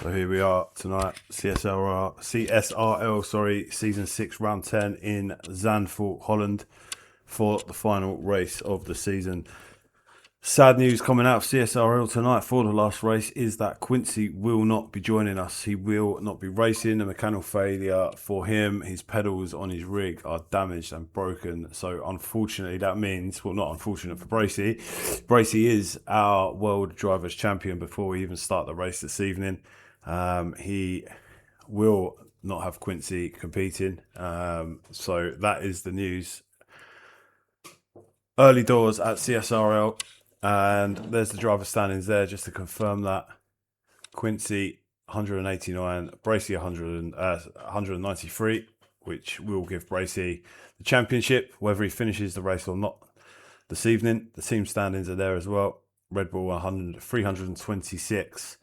So here we are tonight, CSRL, sorry, Season 6, Round 10 in Zandvoolt, Holland, for the final race of the season. Sad news coming out of CSRL tonight for the last race is that Quincy will not be joining us. He will not be racing. A mechanical failure for him. His pedals on his rig are damaged and broken. So unfortunately, that means, well, not unfortunate for Bracey. Bracey is our World Drivers' Champion before we even start the race this evening. He will not have Quincy competing. So that is the news. Early doors at CSRL. And there's the driver standings there just to confirm that. Quincy 189, Bracey 193, which will give Bracey the championship, whether he finishes the race or not this evening. The team standings are there as well. Red Bull 326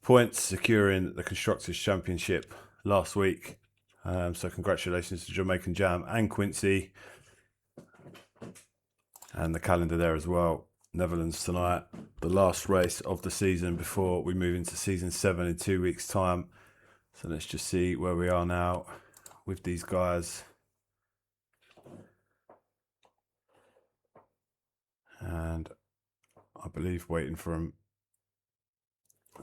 points, securing the Constructors' Championship last week. So congratulations to Jamaican Jam and Quincy. And the calendar there as well. Netherlands tonight, the last race of the season before we move into Season 7 in 2 weeks' time. So let's just see where we are now with these guys. And I believe waiting for them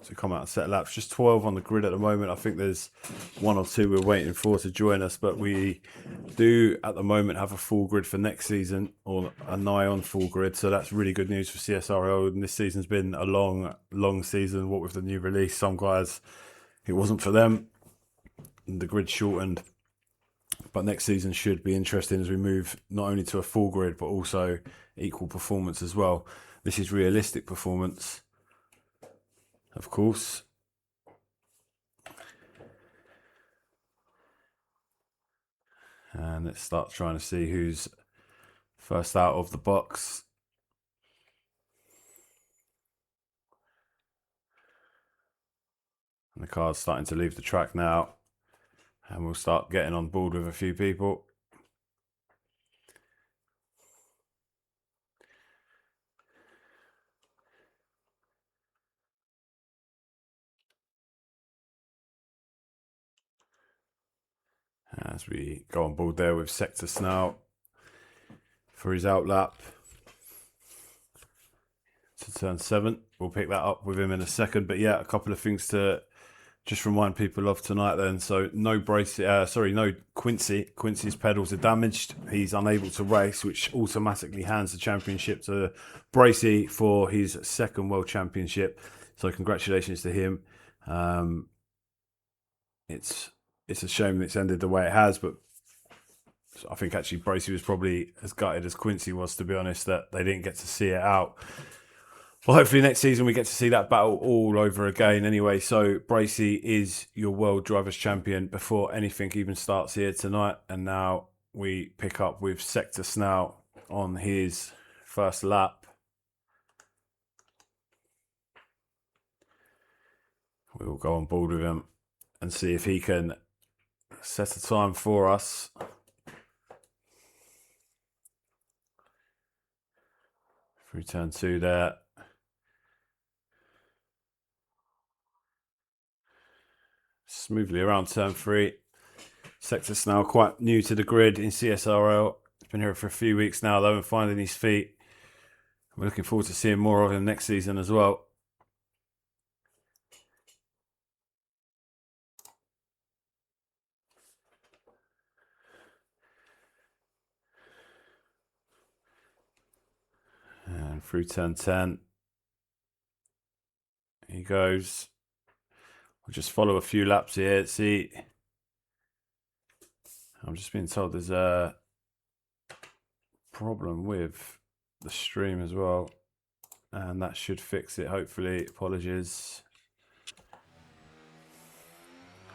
to come out and set laps. Just 12 on the grid at the moment. I think there's one or two we're waiting for to join us, but we do at the moment have a full grid for next season, or a nigh on full grid. So that's really good news for CSRO. And this season's been a long season. What with the new release, some guys, it wasn't for them. And the grid shortened. But next season should be interesting as we move not only to a full grid, but also equal performance as well. This is realistic performance, of course. And let's start trying to see who's first out of the box. And the car's starting to leave the track now. And we'll start getting on board with a few people. As we go on board there with Sector Snow for his outlap to turn 7. We'll pick that up with him in a second. But yeah, a couple of things to just remind people of tonight then. So no Quincy. Quincy's pedals are damaged. He's unable to race, which automatically hands the championship to Bracey for his second World Championship. So congratulations to him. It's a shame it's ended the way it has, but I think actually Bracey was probably as gutted as Quincy was, to be honest, that they didn't get to see it out. Well, hopefully next season we get to see that battle all over again anyway. So Bracey is your World Drivers' Champion before anything even starts here tonight. And now we pick up with Sector Snow on his first lap. We will go on board with him and see if he can set a time for us. Through turn 2 there. Smoothly around turn 3. Sector Snow quite new to the grid in CSRL. He's been here for a few weeks now though and finding his feet. We're looking forward to seeing more of him next season as well. And through turn 10. He goes. We'll just follow a few laps here. See, I'm just being told there's a problem with the stream as well. And that should fix it, hopefully. Apologies.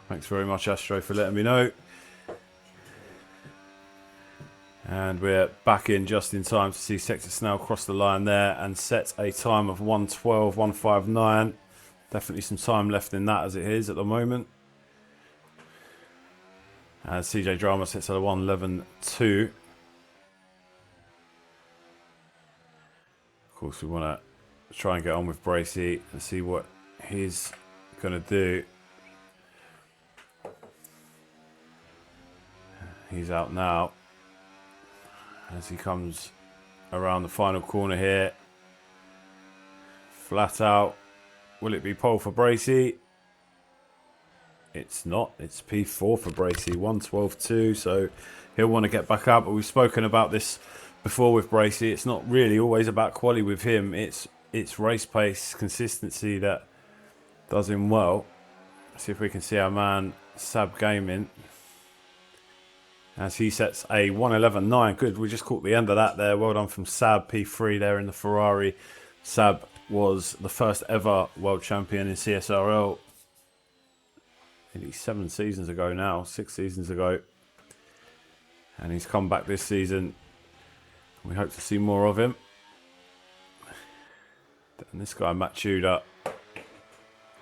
Thanks very much, Astro, for letting me know. And we're back in just in time to see Sector Snow cross the line there and set a time of 1:12, 1:59. Definitely some time left in that as it is at the moment. As CJ Drama sets at a 1:11.2. Of course, we want to try and get on with Bracey and see what he's going to do. He's out now as he comes around the final corner here. Flat out. Will it be pole for Bracey? It's not. It's P4 for Bracey. 1:12.2. So he'll want to get back out. But we've spoken about this before with Bracey. It's not really always about quality with him. It's race pace, consistency that does him well. Let's see if we can see our man Sab Gaming as he sets a 1:11.9. Good. We just caught the end of that there. Well done from Sab. P3 there in the Ferrari. Sab was the first ever world champion in CSRL. Maybe 7 seasons ago now, 6 seasons ago. And he's come back this season. We hope to see more of him. And this guy, Matt Tudor,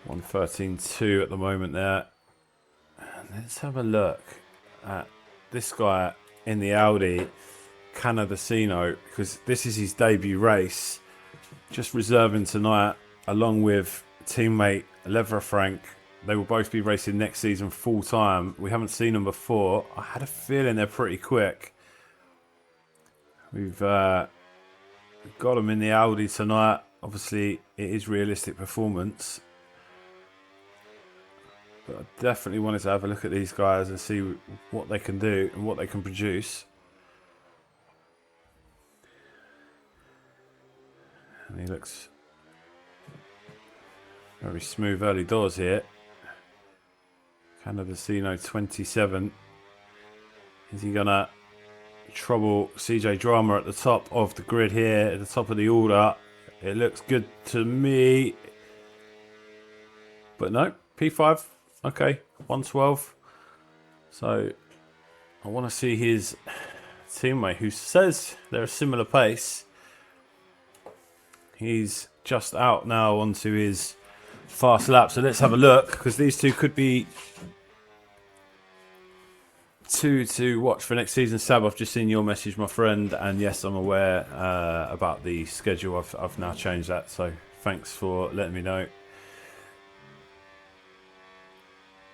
1:13.2 at the moment there. And let's have a look at this guy in the Audi, Canadacino, because this is his debut race. Just reserving tonight, along with teammate Levra Frank. They will both be racing next season full time. We haven't seen them before. I had a feeling they're pretty quick. We've got them in the Audi tonight. Obviously, it is realistic performance. But I definitely wanted to have a look at these guys and see what they can do and what they can produce. And he looks very smooth early doors here. Canadacino 27. Is he going to trouble CJ Drama at the top of the grid here, at the top of the order? It looks good to me. But no, P5. Okay, 1:12. So I want to see his teammate who says they're a similar pace. He's just out now onto his fast lap. So let's have a look, because these two could be two to watch for next season. Sab, I've just seen your message, my friend, and yes, I'm aware about the schedule. I've now changed that, so thanks for letting me know.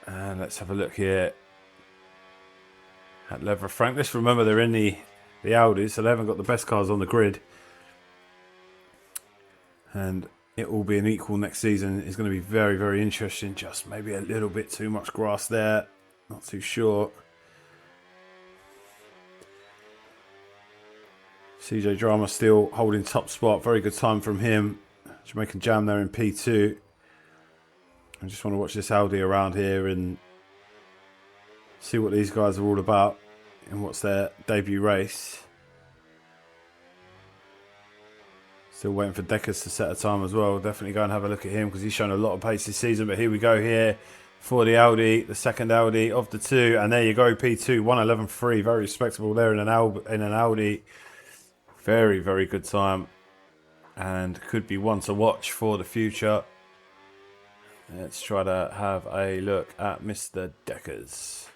And let's have a look here at Levra Frank. Let's remember they're in the Audis, so they haven't got the best cars on the grid. And it will be an equal next season. It's going to be very, very interesting. Just maybe a little bit too much grass there. Not too sure. CJ Drama still holding top spot. Very good time from him. Jamaican Jam there in P2. I just want to watch this Audi around here and see what these guys are all about and what's their debut race. Still waiting for Deckers to set a time as well. Definitely go and have a look at him because he's shown a lot of pace this season. But here we go here for the Audi, the second Audi of the two. And there you go, P2, 1:11.3. Very respectable there in an Audi. Very, very good time. And could be one to watch for the future. Let's try to have a look at Mr. Deckers.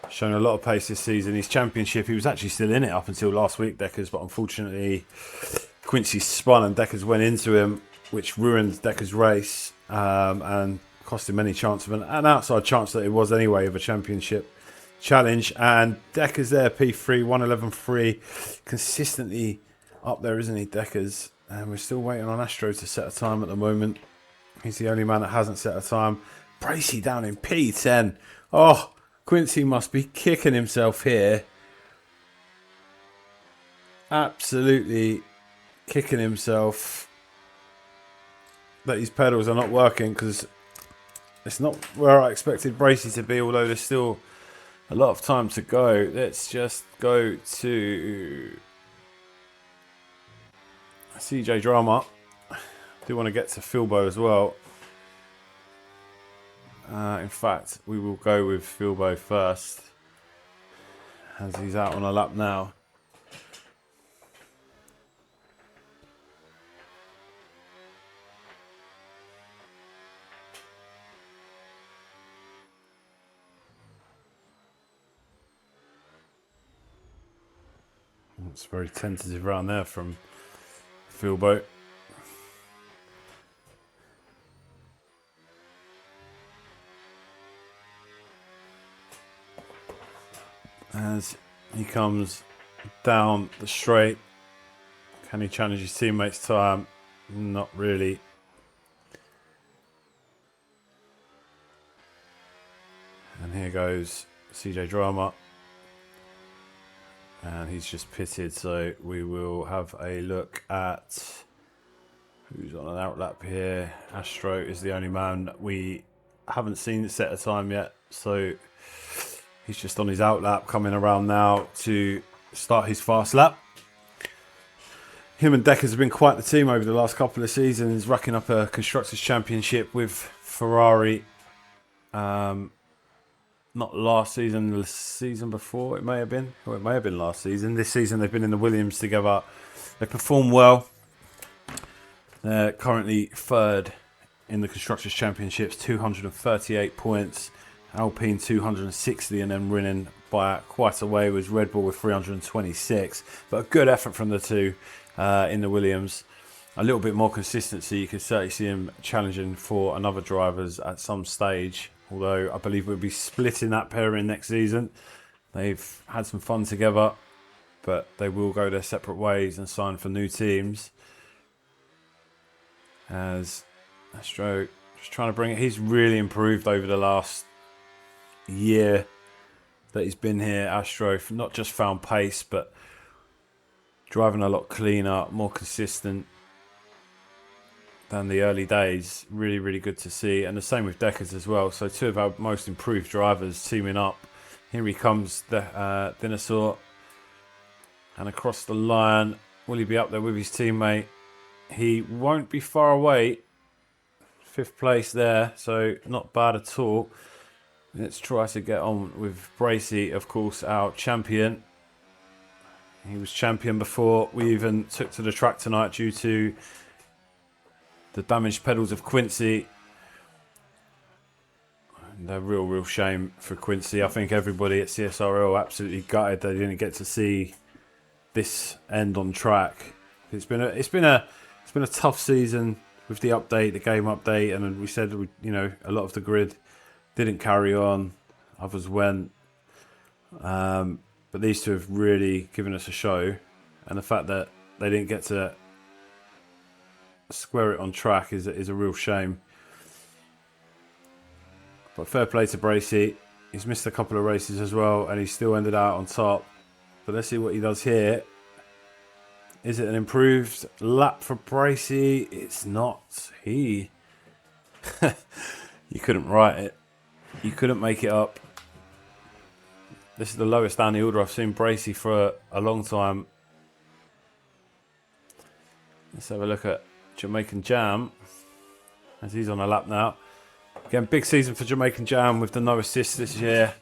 Shown a lot of pace this season. His championship, he was actually still in it up until last week, Deckers. But unfortunately, Quincy spun and Deckers went into him, which ruined Deckers' race and cost him any chance of an outside chance that it was anyway of a championship challenge. And Deckers there, P3, 1:11.3, consistently up there, isn't he, Deckers? And we're still waiting on Astro to set a time at the moment. He's the only man that hasn't set a time. Bracey down in P10. Oh, Quincy must be kicking himself here. Absolutely kicking himself that his pedals are not working, because it's not where I expected Bracey to be, although there's still a lot of time to go. Let's just go to CJ Drama. Do want to get to Philbo as well. In fact, we will go with Philbo first, as he's out on a lap now. It's very tentative around there from Philbo. as he comes down the straight. Can he challenge his teammates' time? Not really. And here goes CJ Drama. And he's just pitted, so we will have a look at who's on an outlap here. Astro is the only man we haven't seen set a time yet, so he's just on his outlap, coming around now to start his fast lap. Him and Deckers have been quite the team over the last couple of seasons, racking up a Constructors' Championship with Ferrari. Not last season, the season before it may have been. Or it may have been last season. This season they've been in the Williams together. They perform well. They're currently third in the Constructors' Championships, 238 points. Alpine 260, and then winning by quite a way was Red Bull with 326. But a good effort from the two in the Williams. A little bit more consistency. You could certainly see him challenging for another drivers at some stage. Although I believe we'll be splitting that pairing next season. They've had some fun together, but they will go their separate ways and sign for new teams. As Astro just trying to bring it. He's really improved over the last year that he's been here. Astro not just found pace, but driving a lot cleaner, more consistent than the early days. Really, really good to see. And the same with Deckers as well. So two of our most improved drivers teaming up. Here he comes, the Dinosaur. And across the line, will he be up there with his teammate? He won't be far away. 5th place there, so not bad at all. Let's try to get on with Bracey, of course, our champion. He was champion before we even took to the track tonight due to the damaged pedals of Quincy. And a real shame for Quincy. I think everybody at CSRL absolutely gutted they didn't get to see this end on track. It's been a tough season with the update, the game update, and we said a lot of the grid didn't carry on, others went. But these two have really given us a show, and the fact that they didn't get to square it on track is a real shame. But fair play to Bracey. He's missed a couple of races as well, and he still ended out on top. But let's see what he does here. Is it an improved lap for Bracey? It's not. You couldn't write it. You couldn't make it up. This is the lowest down the order I've seen Bracey for a long time. Let's have a look at Jamaican Jam, as he's on a lap now. Again, big season for Jamaican Jam with the no assist this year.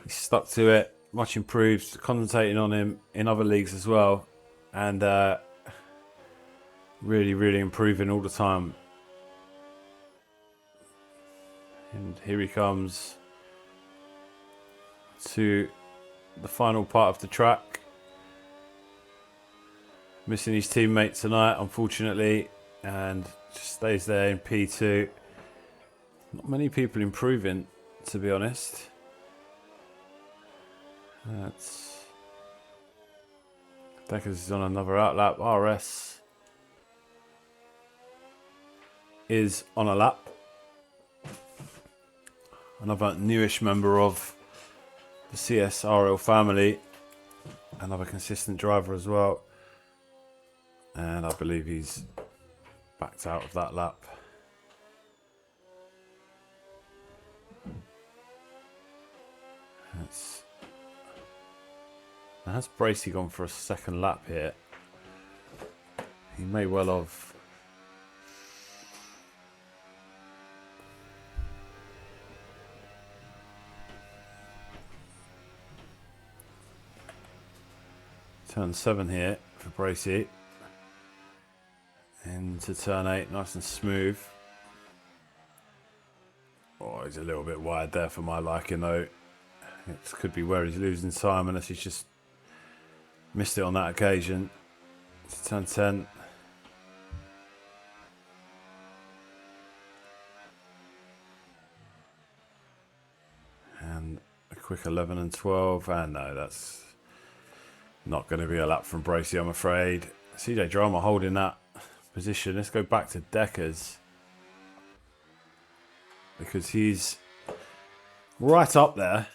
He's stuck to it, much improved, concentrating on him in other leagues as well. And really improving all the time. And here he comes to the final part of the track. Missing his teammate tonight, unfortunately, and just stays there in P2. Not many people improving, to be honest. Deckers is on another outlap. RS is on a lap. Another newish member of the CSRL family. Another consistent driver as well. And I believe he's backed out of that lap. Has Bracey gone for a second lap here? He may well have. Turn 7 here for Bracey. Into turn 8, nice and smooth. Oh, he's a little bit wide there for my liking though. It could be where he's losing time unless he's just missed it on that occasion. It's turn 10. And quick 11 and 12. And no, that's not going to be a lap from Bracey, I'm afraid. CJ Drama holding that position. Let's go back to Deckers, because he's right up there.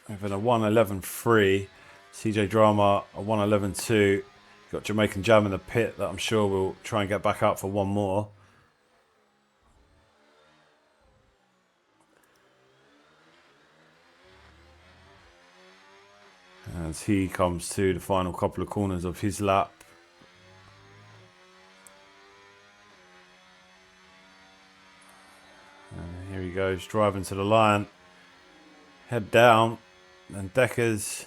Having a 1:11.3. CJ Drama a 1:11.2. Got Jamaican Jam in the pit that I'm sure will try and get back up for one more. As he comes to the final couple of corners of his lap. And here he goes, driving to the line. Head down. And Deckers,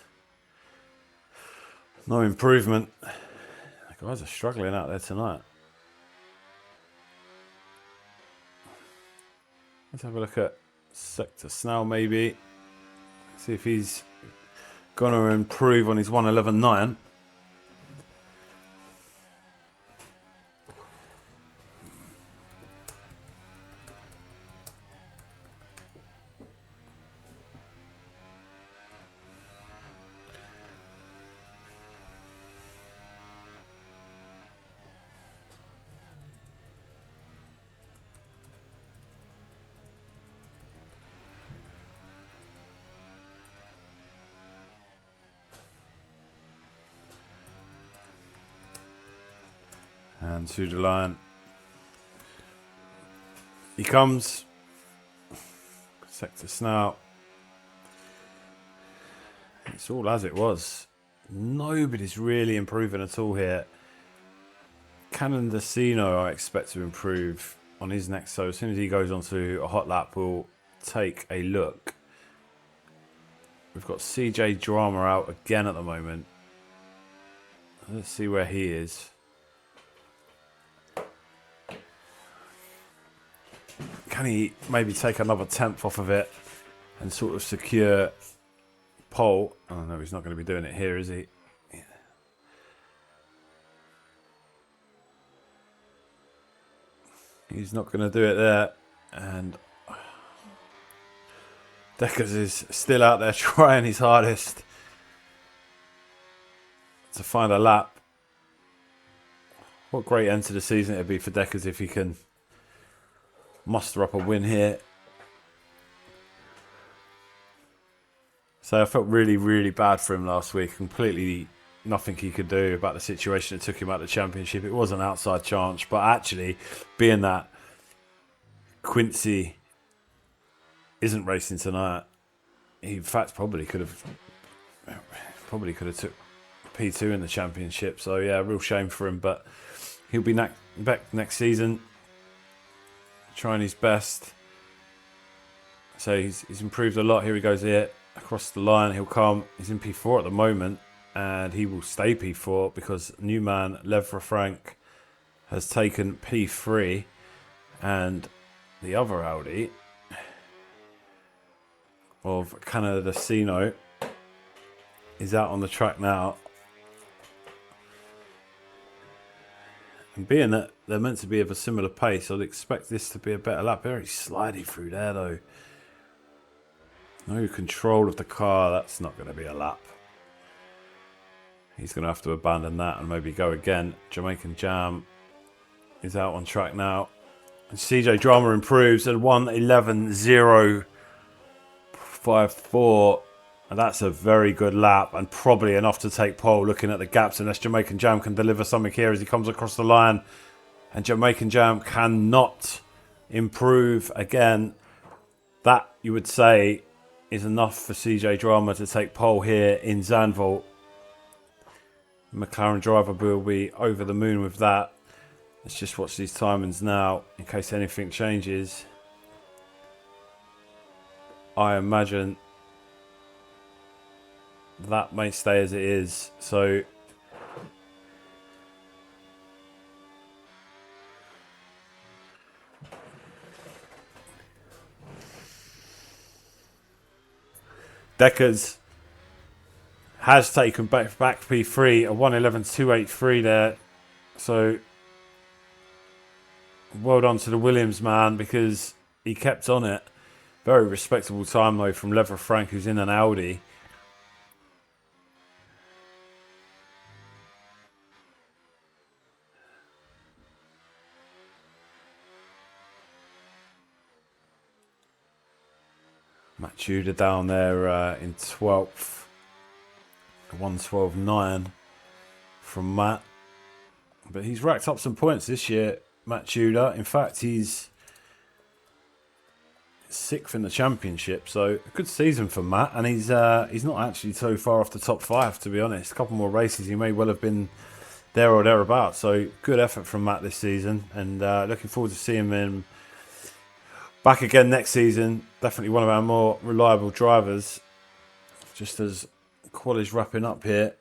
no improvement. The guys are struggling out there tonight. Let's have a look at Sector Snell maybe. See if he's going to improve on his 1:11.9. And to the line he comes. Sector Snout. It's all as it was. Nobody's really improving at all here. Cannon Decino I expect to improve on his next, so as soon as he goes onto a hot lap we'll take a look. We've got CJ Drama out again at the moment. Let's see where he is. Can he maybe take another 10th off of it and sort of secure pole? Oh no, he's not going to be doing it here, is he? Yeah. He's not going to do it there. And Deckers is still out there trying his hardest to find a lap. What a great end to the season it'd be for Deckers if he can muster up a win here. So I felt really, really bad for him last week. Completely nothing he could do about the situation that took him out of the championship. It was an outside chance, but actually, being that Quincy isn't racing tonight, he in fact probably could have took P2 in the championship. So yeah, real shame for him, but he'll be back next season, trying his best. So he's improved a lot. Here he goes here across the line. He'll come. He's in P4 at the moment, and he will stay P4 because new man Levra Frank has taken P3, and the other Audi of Canada Decino is out on the track now. And being that they're meant to be of a similar pace, I'd expect this to be a better lap. Very slidey through there though. No control of the car. That's not going to be a lap. He's going to have to abandon that and maybe go again. Jamaican Jam is out on track now. And CJ Drama improves at 1:11.054. And that's a very good lap and probably enough to take pole looking at the gaps, unless Jamaican Jam can deliver something here as he comes across the line. And Jamaican Jam cannot improve again. That, you would say, is enough for CJ Drama to take pole here in Zandvoolt. McLaren driver will be over the moon with that. Let's just watch these timings now in case anything changes. I imagine that may stay as it is. So Deckers has taken back P3, a 1:11.283 there. So well done to the Williams man, because he kept on it. Very respectable time though from Lever Frank, who's in an Audi. Matt Tudor down there in 12th. 112.9 from Matt. But he's racked up some points this year, Matt Tudor. In fact, he's 6th in the championship, so a good season for Matt. And he's not actually so far off the top 5, to be honest. A couple more races, he may well have been there or thereabouts. So good effort from Matt this season, and looking forward to seeing him back again next season. Definitely one of our more reliable drivers. Just as quali's wrapping up here.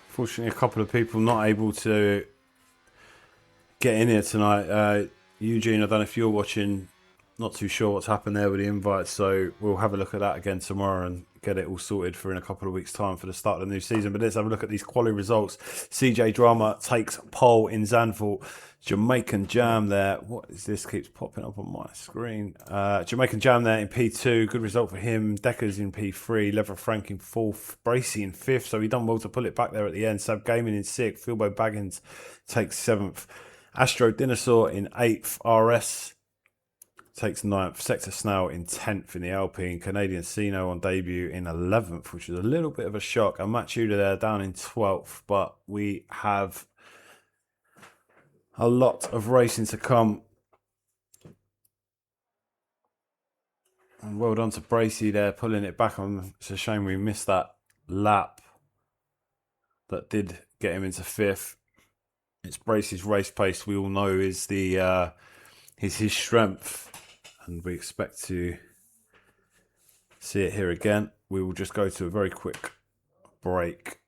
Fortunately, a couple of people not able to get in here tonight. Eugene, I don't know if you're watching. Not too sure what's happened there with the invites, so we'll have a look at that again tomorrow and get it all sorted for in a couple of weeks' time for the start of the new season. But let's have a look at these quality results. CJ Drama takes pole in Zandvoolt. Jamaican Jam there. What is this? Keeps popping up on my screen. Jamaican Jam there in P2. Good result for him. Deckers in P3. Lever Frank in 4th. Bracey in 5th. So he done well to pull it back there at the end. Sab Gaming in 6th. Philbo Baggins takes 7th. Astro Dinosaur in 8th. RS takes 9th. Sector Snail in 10th in the Alpine. Canadian Sino on debut in 11th, which is a little bit of a shock. And Matt Tudor there down in 12th. But we have a lot of racing to come. And well done to Bracey there, pulling it back on. It's a shame we missed that lap that did get him into 5th. It's Bracey's race pace, we all know, is his strength. And we expect to see it here again. We will just go to a very quick break.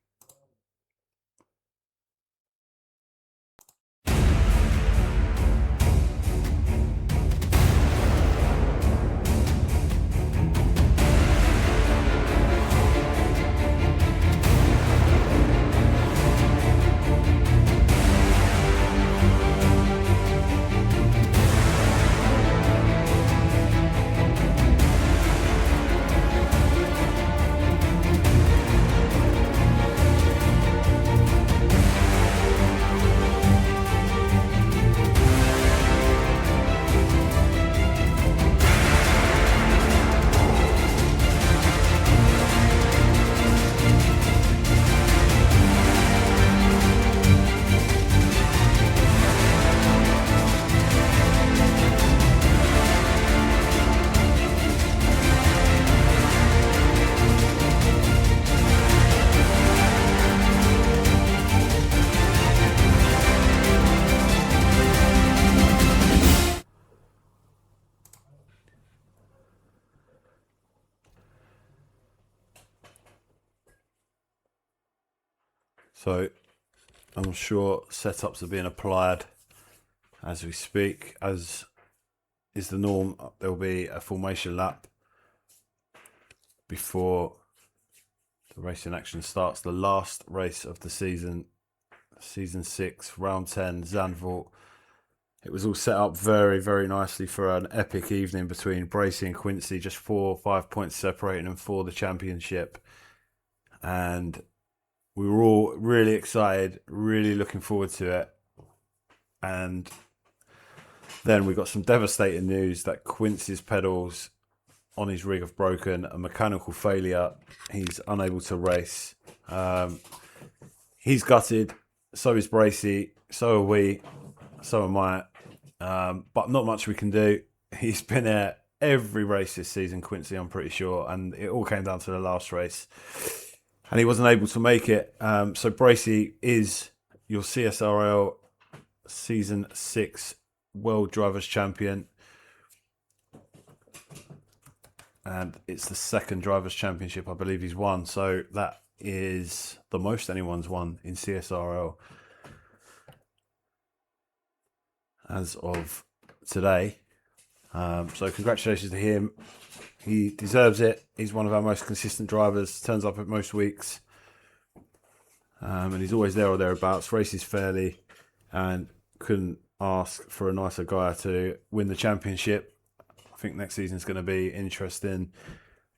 So I'm sure setups are being applied as we speak. As is the norm, there will be a formation lap before the racing action starts. The last race of the season, season 6, round 10, Zandvoolt. It was all set up very, very nicely for an epic evening between Bracey and Quincy, just 4 or 5 points separating them for the championship. And we were all really excited, really looking forward to it. And then we got some devastating news that Quincy's pedals on his rig have broken, a mechanical failure. He's unable to race. He's gutted. So is Bracey. So are we. So am I. But not much we can do. He's been at every race this season, Quincy, I'm pretty sure. And it all came down to the last race. And he wasn't able to make it. So Bracey is your CSRL Season 6 World Drivers' Champion. And it's the second Drivers' Championship I believe he's won. So that is the most anyone's won in CSRL. as of today. So congratulations to him. He deserves it. He's one of our most consistent drivers. Turns up at most weeks. And he's always there or thereabouts. Races fairly. And couldn't ask for a nicer guy to win the championship. I think next season's going to be interesting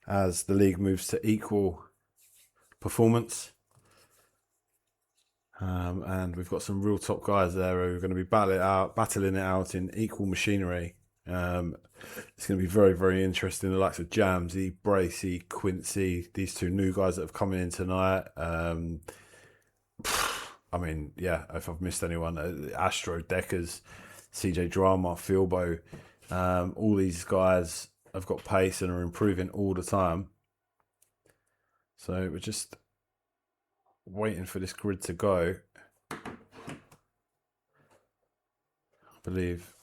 as the league moves to equal performance. And we've got some real top guys there who are going to be battling it out in equal machinery. It's going to be very, very interesting. The likes of Jamsy, Bracey, Quincy, these two new guys that have come in tonight. I mean, yeah, if I've missed anyone, Astro, Deckers, CJ Drama, Philbo, all these guys have got pace and are improving all the time. So we're just waiting for this grid to go. I believe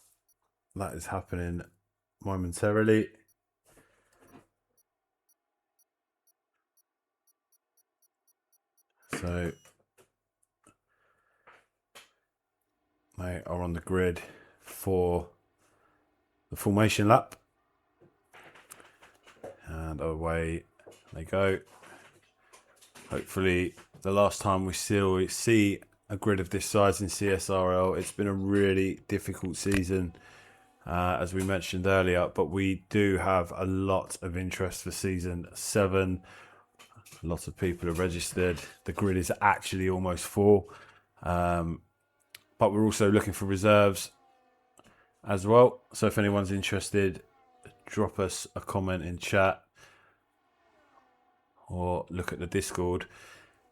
that is happening momentarily. So they are on the grid for the formation lap. And away they go. Hopefully the last time we still see a grid of this size in CSRL. It's been a really difficult season, as we mentioned earlier, but we do have a lot of interest for season 7. A lot of people are registered. The grid is actually almost full, but we're also looking for reserves as well. So if anyone's interested, drop us a comment in chat or look at the Discord.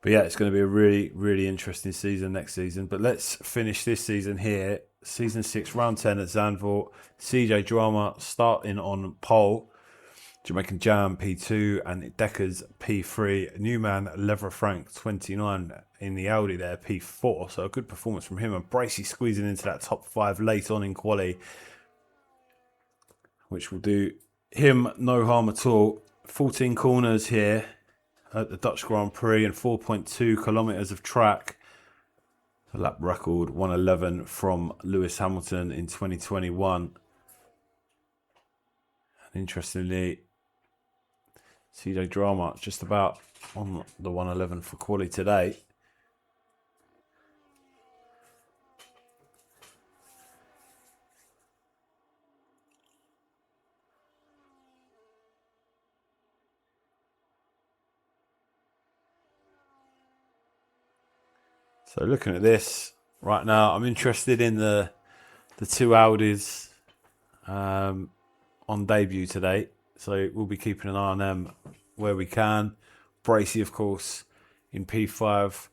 But yeah, it's going to be a really, really interesting season next season. But let's finish this season here. Season 6, round 10 at Zandvoolt. CJ Drama starting on pole. Jamaican Jam P2 and Deckers P3. Newman Lever Frank 29 in the Audi there, P4. So a good performance from him. And Bracey squeezing into that top 5 late on in quali, which will do him no harm at all. 14 corners here at the Dutch Grand Prix and 4.2 kilometres of track. A lap record 1:11 from Lewis Hamilton in 2021. And interestingly, CJ Drama just about on the 1:11 for quali today. So looking at this right now, I'm interested in the two Audis on debut today. So we'll be keeping an eye on them where we can. Bracey, of course, in P5.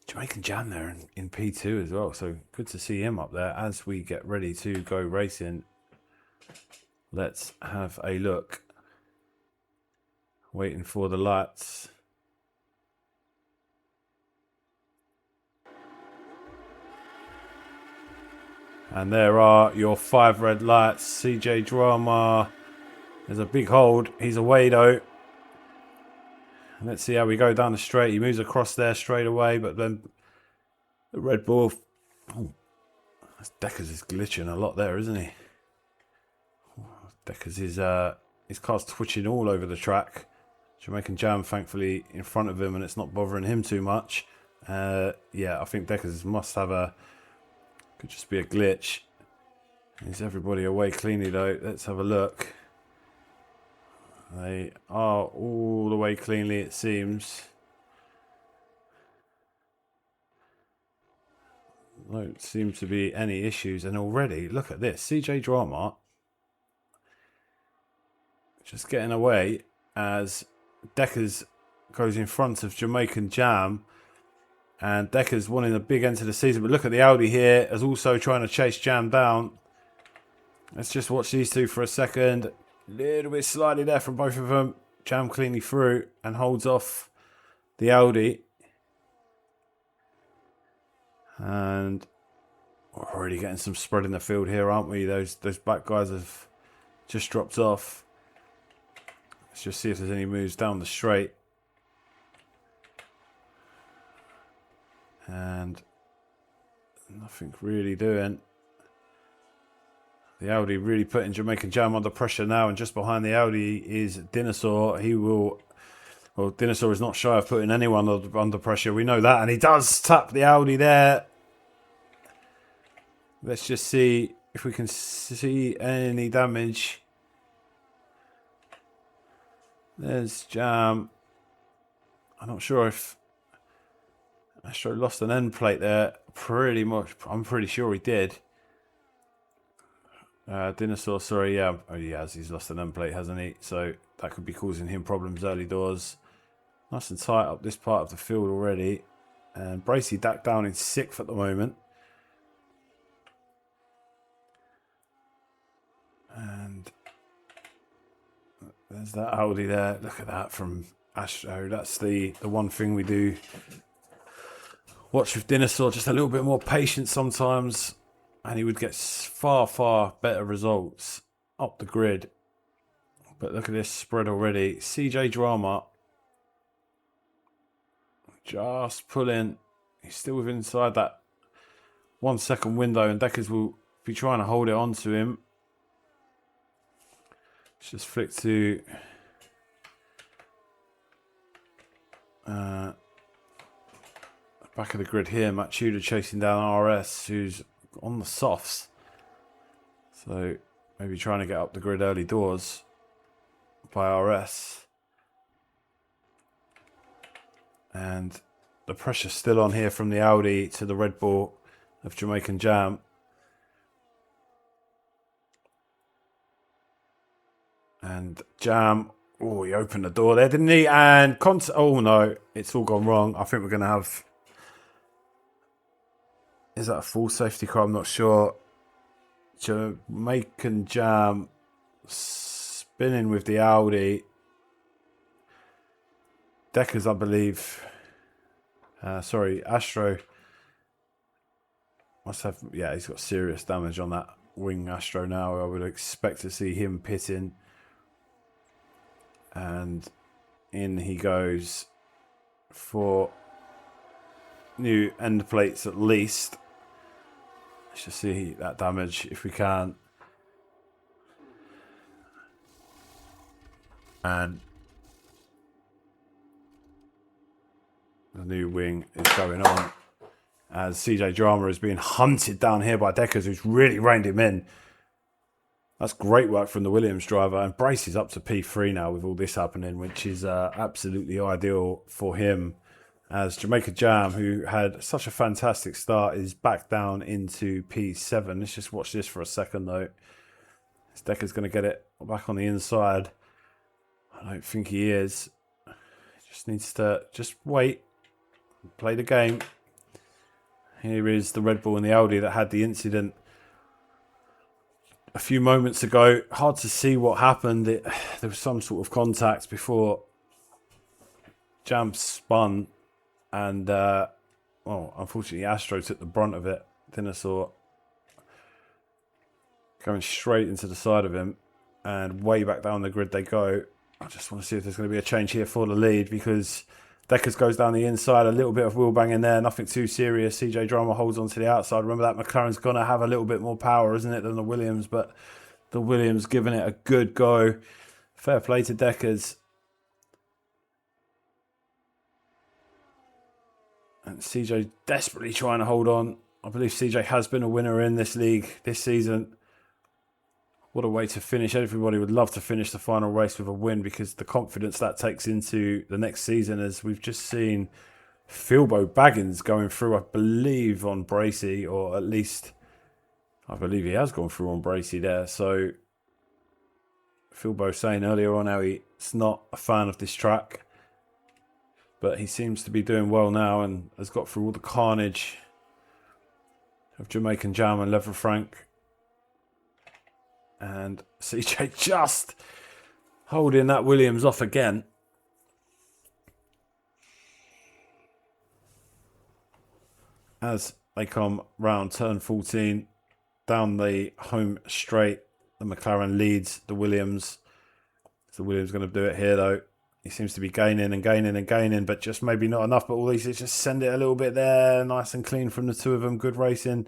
Jamaican Jam there in P2 as well. So good to see him up there as we get ready to go racing. Let's have a look. Waiting for the lights. And there are your 5 red lights. CJ Drama. There's a big hold. He's away though. Let's see how we go down the straight. He moves across there straight away, but then the Red Bull. Oh, Deckers is glitching a lot there, isn't he? Deckers is his car's twitching all over the track. Jamaican Jam, thankfully, in front of him, and it's not bothering him too much. Yeah, I think Deckers must have could just be a glitch. Is everybody away cleanly though? Let's have a look. They are all the way cleanly, it seems. Don't seem to be any issues. And already, look at this. CJ Drama just getting away as Deckers goes in front of Jamaican Jam. And Deckers wanting a big end to the season. But look at the Audi here as also trying to chase Jam down. Let's just watch these two for a second. Little bit slightly there from both of them. Jam cleanly through and holds off the Audi. And we're already getting some spread in the field here, aren't we? Those back guys have just dropped off. Let's just see if there's any moves down the straight. And nothing really doing. The Audi really putting Jamaican Jam under pressure now, and just behind the Audi is Dinosaur. He will... Well, Dinosaur is not shy of putting anyone under pressure. We know that, and he does tap the Audi there. Let's just see if we can see any damage. There's Jam. I'm not sure if Astro lost an end plate there. Pretty much, I'm pretty sure he did. Dinosaur, sorry, yeah. Oh, he has. He's lost an end plate, hasn't he? So that could be causing him problems early doors. Nice and tight up this part of the field already. And Bracey back down in 6th at the moment. And there's that Audi there. Look at that from Astro. That's the one thing we do watch with Dinosaur. Just a little bit more patience sometimes. And he would get far, far better results up the grid. But look at this spread already. CJ Drama. Just pulling. He's still within inside that 1 second window. And Deckers will be trying to hold it on to him. Let's just flick to... back of the grid here. Matt Tudor chasing down RS, who's on the softs. So maybe trying to get up the grid early doors by RS. And the pressure's still on here from the Audi to the Red Bull of Jamaican Jam. And Jam, oh, he opened the door there, didn't he? And oh no, it's all gone wrong. I think we're going to have... Is that a full safety car? I'm not sure. Jamaican Jam spinning with the Audi. Deckers, I believe. Sorry, Astro must have... Yeah, he's got serious damage on that wing Astro now. I would expect to see him pitting. And in he goes for new end plates at least. Let's just see that damage if we can. And the new wing is going on as CJ Drama is being hunted down here by Deckers, who's really reined him in. That's great work from the Williams driver. And Brace is up to P3 now with all this happening, which is absolutely ideal for him. As Jamaica Jam, who had such a fantastic start, is back down into P7. Let's just watch this for a second, though. This Decker's going to get it back on the inside. I don't think he is. He just needs to just wait. Play the game. Here is the Red Bull and the Audi that had the incident a few moments ago. Hard to see what happened. There was some sort of contact before Jam spun. And, well, unfortunately, Astro took the brunt of it. Dinosaur going straight into the side of him. And way back down the grid they go. I just want to see if there's going to be a change here for the lead, because Deckers goes down the inside. A little bit of wheel bang in there. Nothing too serious. CJ Drama holds on to the outside. Remember that McLaren's going to have a little bit more power, isn't it, than the Williams? But the Williams giving it a good go. Fair play to Deckers. And CJ desperately trying to hold on. I believe CJ has been a winner in this league this season. What a way to finish. Everybody would love to finish the final race with a win, because the confidence that takes into the next season, as we've just seen Philbo Baggins going through, I believe, on Bracey, or at least I believe he has gone through on Bracey there. So Philbo saying earlier on how he's not a fan of this track. But he seems to be doing well now and has got through all the carnage of Jamaican Jam and Lever Frank. And CJ just holding that Williams off again. As they come round turn 14, down the home straight, the McLaren leads the Williams. Is the Williams going to do it here, though? He seems to be gaining and gaining and gaining, but just maybe not enough. But all these is just send it a little bit there. Nice and clean from the two of them. Good racing.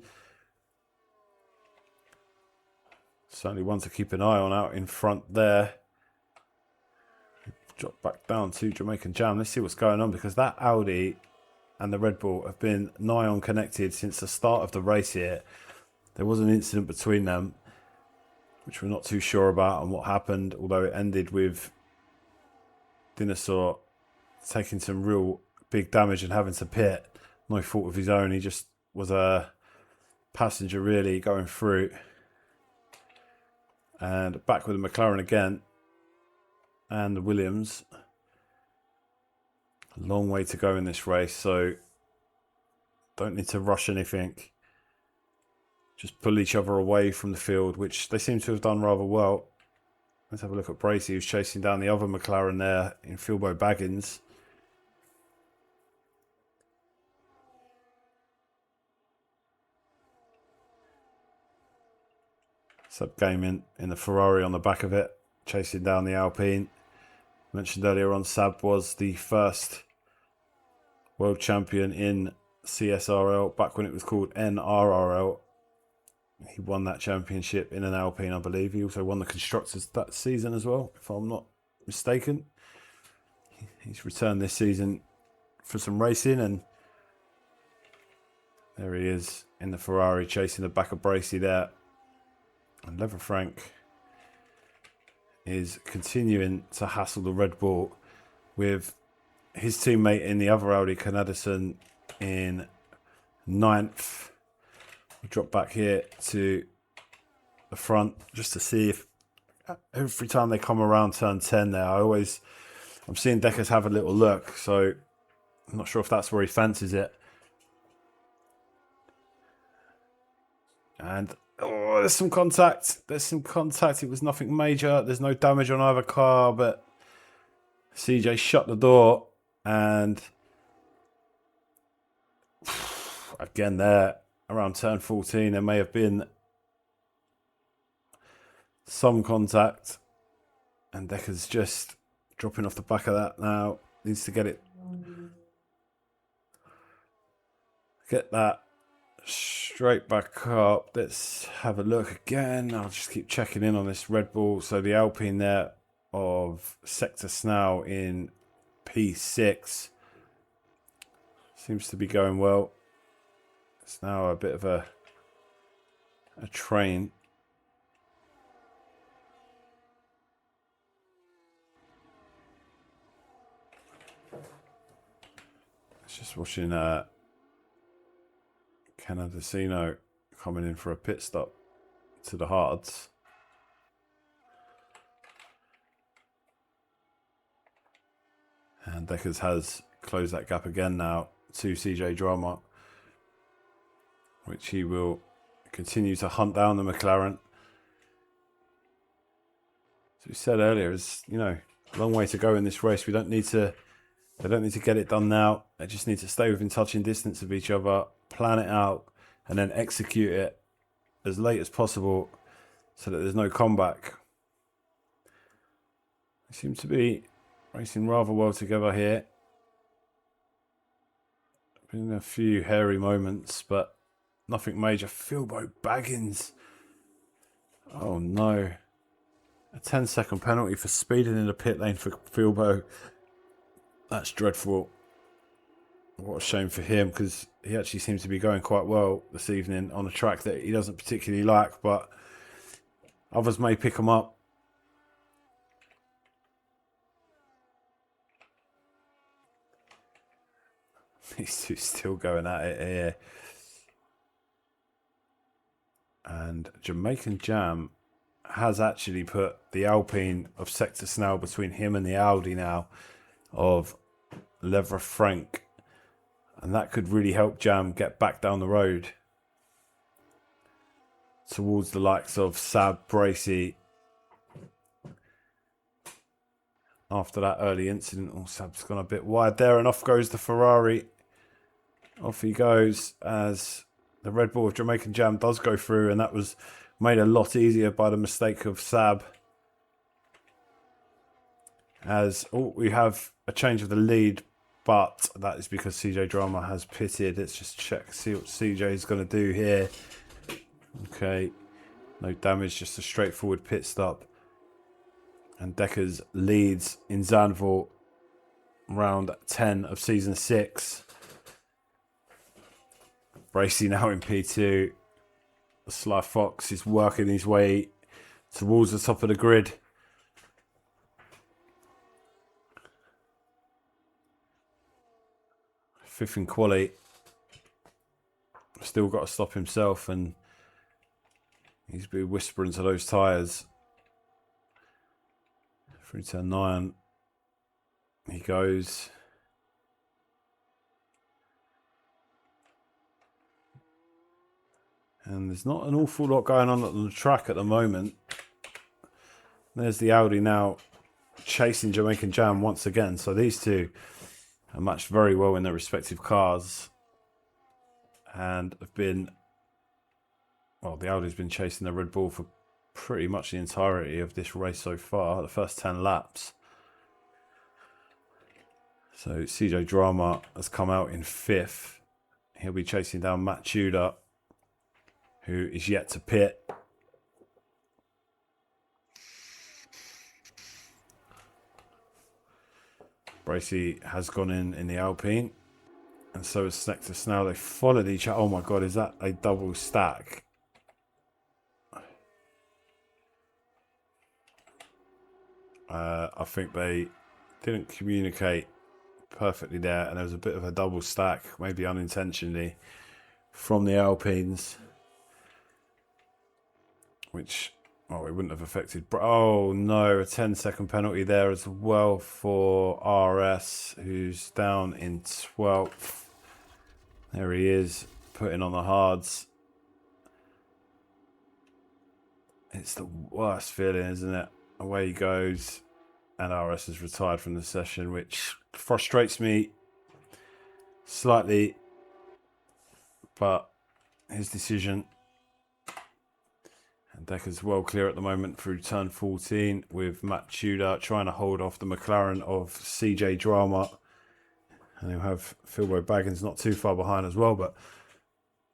Certainly one to keep an eye on out in front there. Drop back down to Jamaican Jam. Let's see what's going on, because that Audi and the Red Bull have been nigh on connected since the start of the race here. There was an incident between them, which we're not too sure about and what happened, although it ended with Dinosaur taking some real big damage and having to pit. No fault of his own. He just was a passenger really going through. And back with the McLaren again. And the Williams. A long way to go in this race, so don't need to rush anything. Just pull each other away from the field, which they seem to have done rather well. Let's have a look at Bracey, who's chasing down the other McLaren there in Philbo Baggins. Sub Gaming in the Ferrari on the back of it, chasing down the Alpine. Mentioned earlier on, Sab was the first world champion in CSRL back when it was called NRRL. He won that championship in an Alpine, I believe. He also won the Constructors that season as well, if I'm not mistaken. He's returned this season for some racing, and there he is in the Ferrari chasing the back of Bracey there. And Lever Frank is continuing to hassle the Red Bull with his teammate in the other Audi, Canadison, in 9th. We drop back here to the front just to see if every time they come around turn 10 there, I'm seeing Deckers have a little look, so I'm not sure if that's where he fancies it. And oh, there's some contact. It was nothing major. There's no damage on either car, but CJ shut the door, and again there around turn 14 there may have been some contact, and Decker's just dropping off the back of that now. Needs to get that straight back up. Let's have a look again. I'll just keep checking in on this Red Bull. So the Alpine there of Sector Snow in P6 seems to be going well. It's now a bit of a train. Just watching Canadasino coming in for a pit stop to the hards. And Deckers has closed that gap again now to CJ Drama, which he will continue to hunt down the McLaren. As we said earlier, it's, a long way to go in this race. They don't need to get it done now. They just need to stay within touching distance of each other, plan it out, and then execute it as late as possible so that there's no comeback. They seem to be racing rather well together here. Been a few hairy moments, but nothing major. Philbo Baggins. Oh no. A 10-second penalty for speeding in the pit lane for Philbo. That's dreadful. What a shame for him, because he actually seems to be going quite well this evening on a track that he doesn't particularly like, but others may pick him up. These two still going at it here. And Jamaican Jam has actually put the Alpine of Sector Snell between him and the Audi now of Lever Frank. And that could really help Jam get back down the road towards the likes of Sab Bracey. After that early incident, Sab's gone a bit wide there, and off goes the Ferrari. Off he goes as the Red Bull of Jamaican Jam does go through, and that was made a lot easier by the mistake of Sab. As we have a change of the lead, but that is because CJ Drama has pitted. Let's just check, see what CJ is going to do here. Okay, No damage, just a straightforward pit stop. And Deckers leads in Zandvoolt round 10 of season 6. Bracey now in P2. The Sly Fox is working his way towards the top of the grid. Fifth in quali. Still got to stop himself, and he's been whispering to those tyres. Through turn 9. He goes. And there's not an awful lot going on the track at the moment. There's the Audi now chasing Jamaican Jam once again. So these two are matched very well in their respective cars. And have been... Well, the Audi's been chasing the Red Bull for pretty much the entirety of this race so far. The first 10 laps. So CJ Drama has come out in 5th. He'll be chasing down Matt Tudor, who is yet to pit. Bracey has gone in the Alpine. And so has Snectus now. They followed each other. Oh my God, is that a double stack? I think they didn't communicate perfectly there. And there was a bit of a double stack, maybe unintentionally, from the Alpines. Which, oh, it wouldn't have affected. Oh no, a 10-second penalty there as well for RS, who's down in 12th. There he is, putting on the hards. It's the worst feeling, isn't it? Away he goes, and RS is retired from the session, which frustrates me slightly, but his decision. And Decker's well clear at the moment through turn 14 with Matt Tudor trying to hold off the McLaren of CJ Drama. And he'll have Philbo Baggins not too far behind as well, but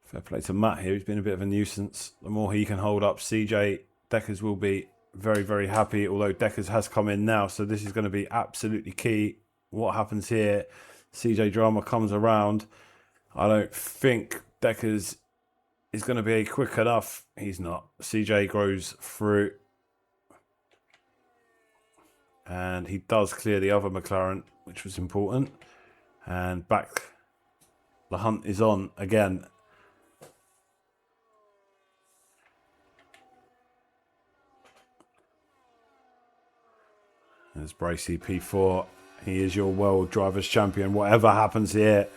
fair play to Matt here. He's been a bit of a nuisance. The more he can hold up CJ, Deckers will be very, very happy, although Deckers has come in now, so this is going to be absolutely key. What happens here? CJ Drama comes around. I don't think Deckers is going to be quick enough. He's not. CJ goes through. And he does clear the other McLaren, which was important. And back, the hunt is on again. There's Bracey P4. He is your world drivers champion. Whatever happens here,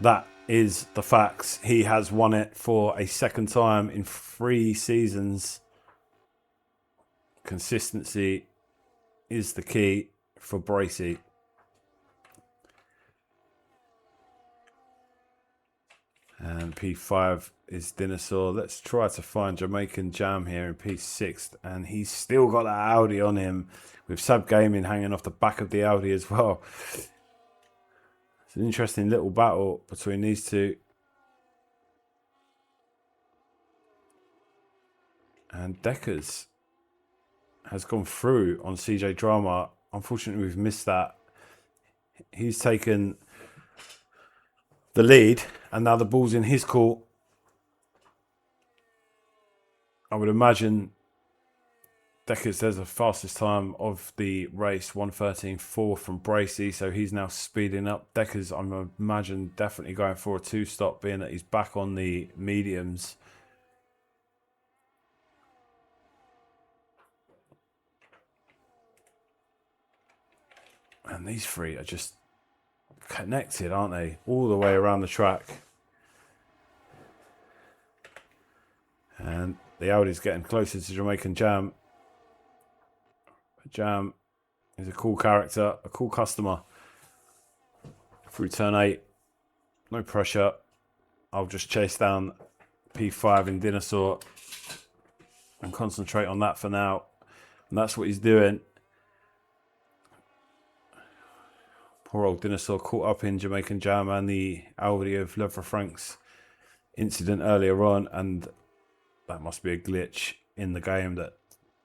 that is the facts. He has won it for a second time in 3 seasons. Consistency is the key for Bracey. And P5 is Dinosaur. Let's try to find Jamaican Jam here in P6. And he's still got that Audi on him with Sub Gaming hanging off the back of the Audi as well. It's an interesting little battle between these two. And Deckers has gone through on CJ Drama. Unfortunately, we've missed that. He's taken the lead, and now the ball's in his court. I would imagine Deckers there's the fastest time of the race, 1:13.4 from Bracey, so he's now speeding up. Deckers, I imagine, definitely going for a 2-stop, being that he's back on the mediums. And these three are just connected, aren't they? All the way around the track. And the Audi's getting closer to Jamaican Jam. But Jam is a cool character, a cool customer. Through turn 8, no pressure. I'll just chase down P5 in Dinosaur and concentrate on that for now. And that's what he's doing. Poor old Dinosaur caught up in Jamaican Jam and the Audi of Lefra Frank's incident earlier on, and that must be a glitch in the game that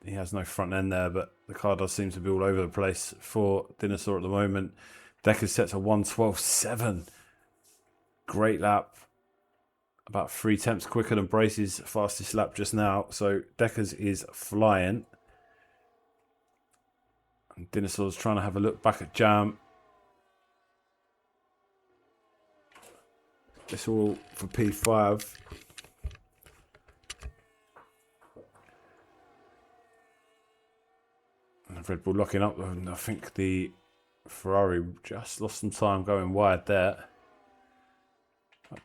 he has no front end there, but the car does seem to be all over the place for Dinosaur at the moment. Decker's set to 1:12.7. Great lap. About 3 tenths quicker than Brace's fastest lap just now. So Decker's is flying. And Dinosaur's trying to have a look back at Jam. It's all for P5. And Red Bull locking up. And I think the Ferrari just lost some time going wide there.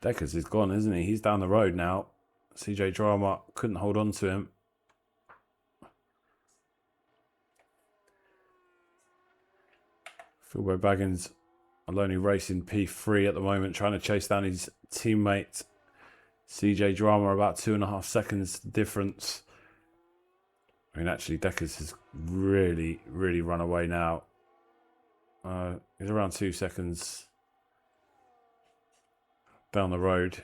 Deckers is gone, isn't he? He's down the road now. CJ Drama couldn't hold on to him. Philbo Baggins only racing P3 at the moment, trying to chase down his teammate CJ Drama, about 2.5 seconds difference. I mean, actually, Deckers has really run away now. He's around 2 seconds down the road.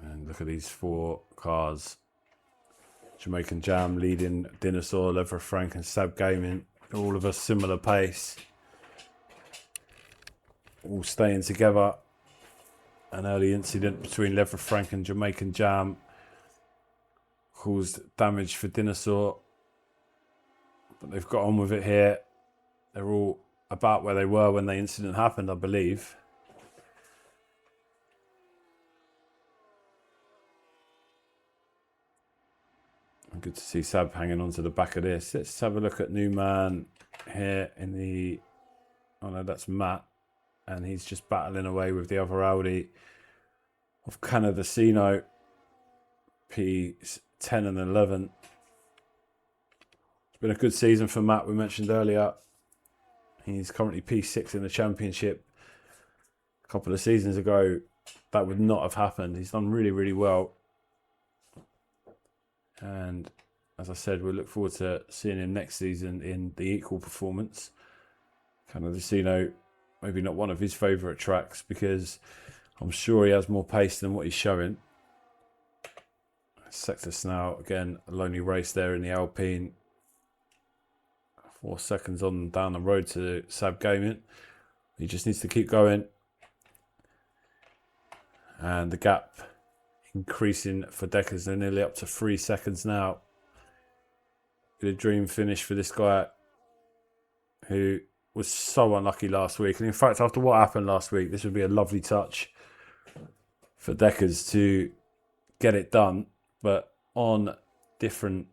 And look at these 4 cars. Jamaican Jam leading Dinosaur, Lever Frank and Sab Gaming. All of a similar pace. All staying together. An early incident between Lever Frank and Jamaican Jam caused damage for Dinosaur. But they've got on with it here. They're all about where they were when the incident happened, I believe. Good to see Sab hanging on to the back of this. Let's have a look at Newman here in the... Oh no, that's Matt. And he's just battling away with the other Audi of Canadacino. P10 and 11. It's been a good season for Matt, we mentioned earlier. He's currently P6 in the championship. A couple of seasons ago, that would not have happened. He's done really well. And as I said, we look forward to seeing him next season in the equal performance. Canadacino, maybe not one of his favourite tracks because I'm sure he has more pace than what he's showing. Sector Snow, again, a lonely race there in the Alpine. 4 seconds on down the road to Sab Gaming. He just needs to keep going. And the gap increasing for Deckers. They're nearly up to 3 seconds now. Been a dream finish for this guy who was so unlucky last week. And in fact, after what happened last week, this would be a lovely touch for Deckers to get it done. But on different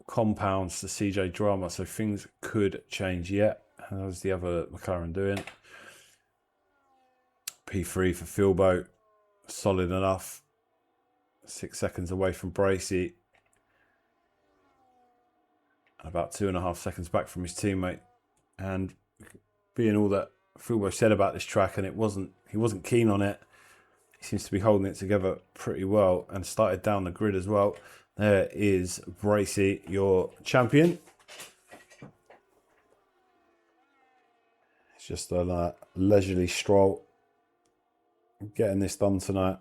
compounds to CJ Drama, so things could change yet. How's the other McLaren doing? P3 for Philbo, solid enough. 6 seconds away from Bracey. And about 2.5 seconds back from his teammate. And being all that Philbo said about this track, and he wasn't keen on it. He seems to be holding it together pretty well and started down the grid as well. There is Bracey, your champion. It's just a leisurely stroll. Getting this done tonight.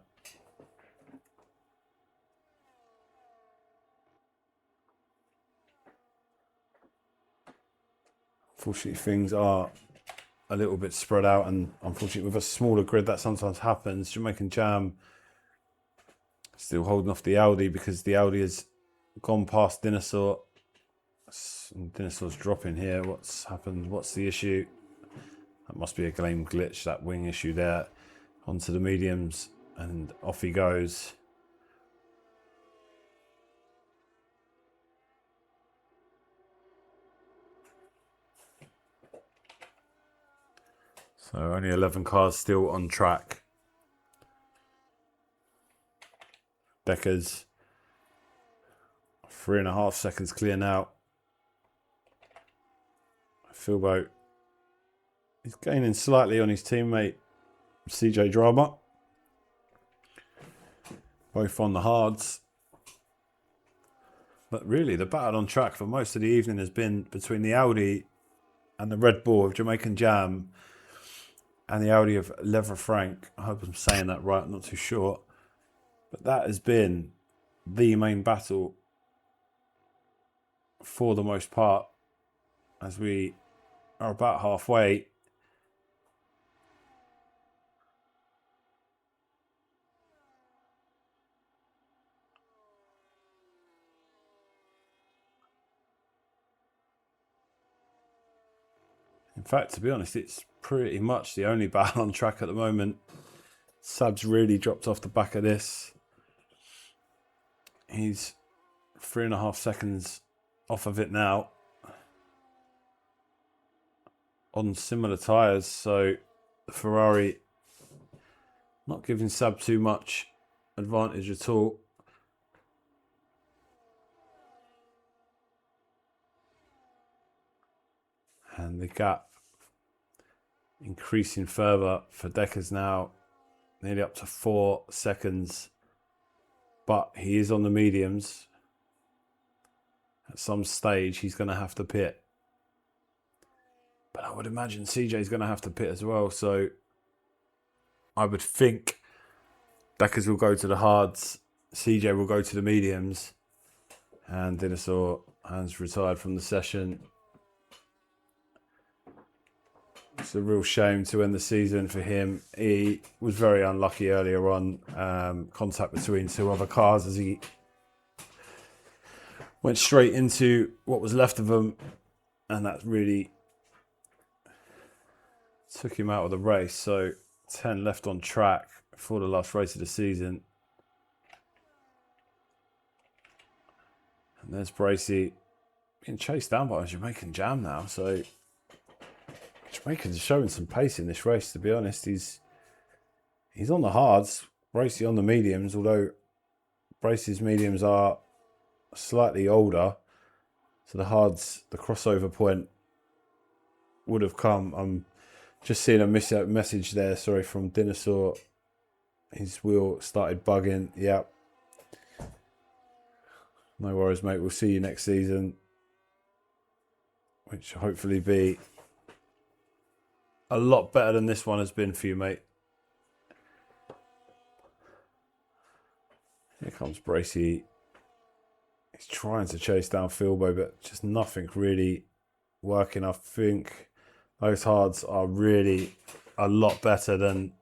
Unfortunately, things are a little bit spread out, and unfortunately, with a smaller grid, that sometimes happens. Jamaican Jam still holding off the Audi because the Audi has gone past Dinosaur. And Dinosaur's dropping here. What's happened? What's the issue? That must be a game glitch, that wing issue there. Onto the mediums, and off he goes. So only 11 cars still on track. Deckers 3.5 seconds clear now. Philbo is gaining slightly on his teammate CJ Drama. Both on the hards. But really, the battle on track for most of the evening has been between the Audi and the Red Bull of Jamaican Jam and the Audi of Lever Frank. I hope I'm saying that right, I'm not too sure. But that has been the main battle for the most part, as we are about halfway. In fact, to be honest, it's pretty much the only battle on track at the moment. Sab's really dropped off the back of this. He's 3.5 seconds off of it now on similar tyres, so the Ferrari not giving Sab too much advantage at all. And the gap increasing further for Deckers now, nearly up to 4 seconds. But he is on the mediums. At some stage, he's going to have to pit. But I would imagine CJ's going to have to pit as well. So I would think Deckers will go to the hards, CJ will go to the mediums, and Dinosaur has retired from the session. It's a real shame to end the season for him. He was very unlucky earlier on. Contact between two other cars as he went straight into what was left of them, and that really took him out of the race. So 10 left on track for the last race of the season. And there's Bracey being chased down by a Jamaican Jam now. So Jamaican's showing some pace in this race, to be honest. He's on the hards, Bracey on the mediums, although Bracey's mediums are slightly older. So the hards, the crossover point would have come. I'm just seeing a message there, sorry, from Dinosaur. His wheel started bugging. Yep. No worries, mate. We'll see you next season, which will hopefully be a lot better than this one has been for you, mate. Here comes Bracey. He's trying to chase down Philbo, but just nothing really working. I think those hards are really a lot better than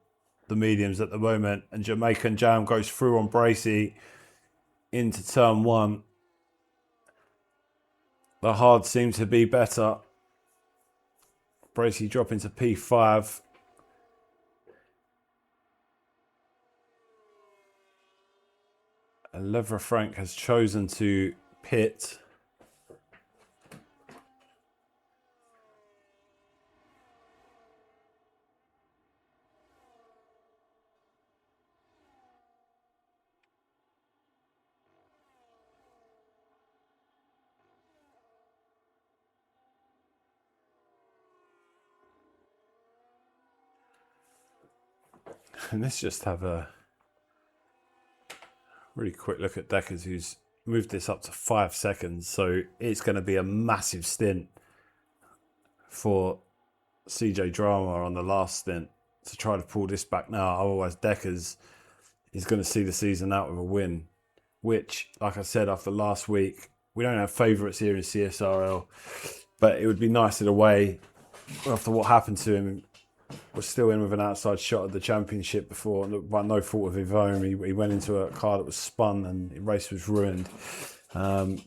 the mediums at the moment. And Jamaican Jam goes through on Bracey into turn one. The hards seem to be better. Bracey dropping to P5. And Lever Frank has chosen to pit. And let's just have a really quick look at Deckers, who's moved this up to 5 seconds. So it's going to be a massive stint for CJ Drama on the last stint to try to pull this back now. Otherwise, Deckers is going to see the season out with a win, which, like I said, after last week, we don't have favourites here in CSRL, but it would be nice in a way after what happened to him. Was still in with an outside shot at the championship before, by no fault of his own. He went into a car that was spun and the race was ruined. But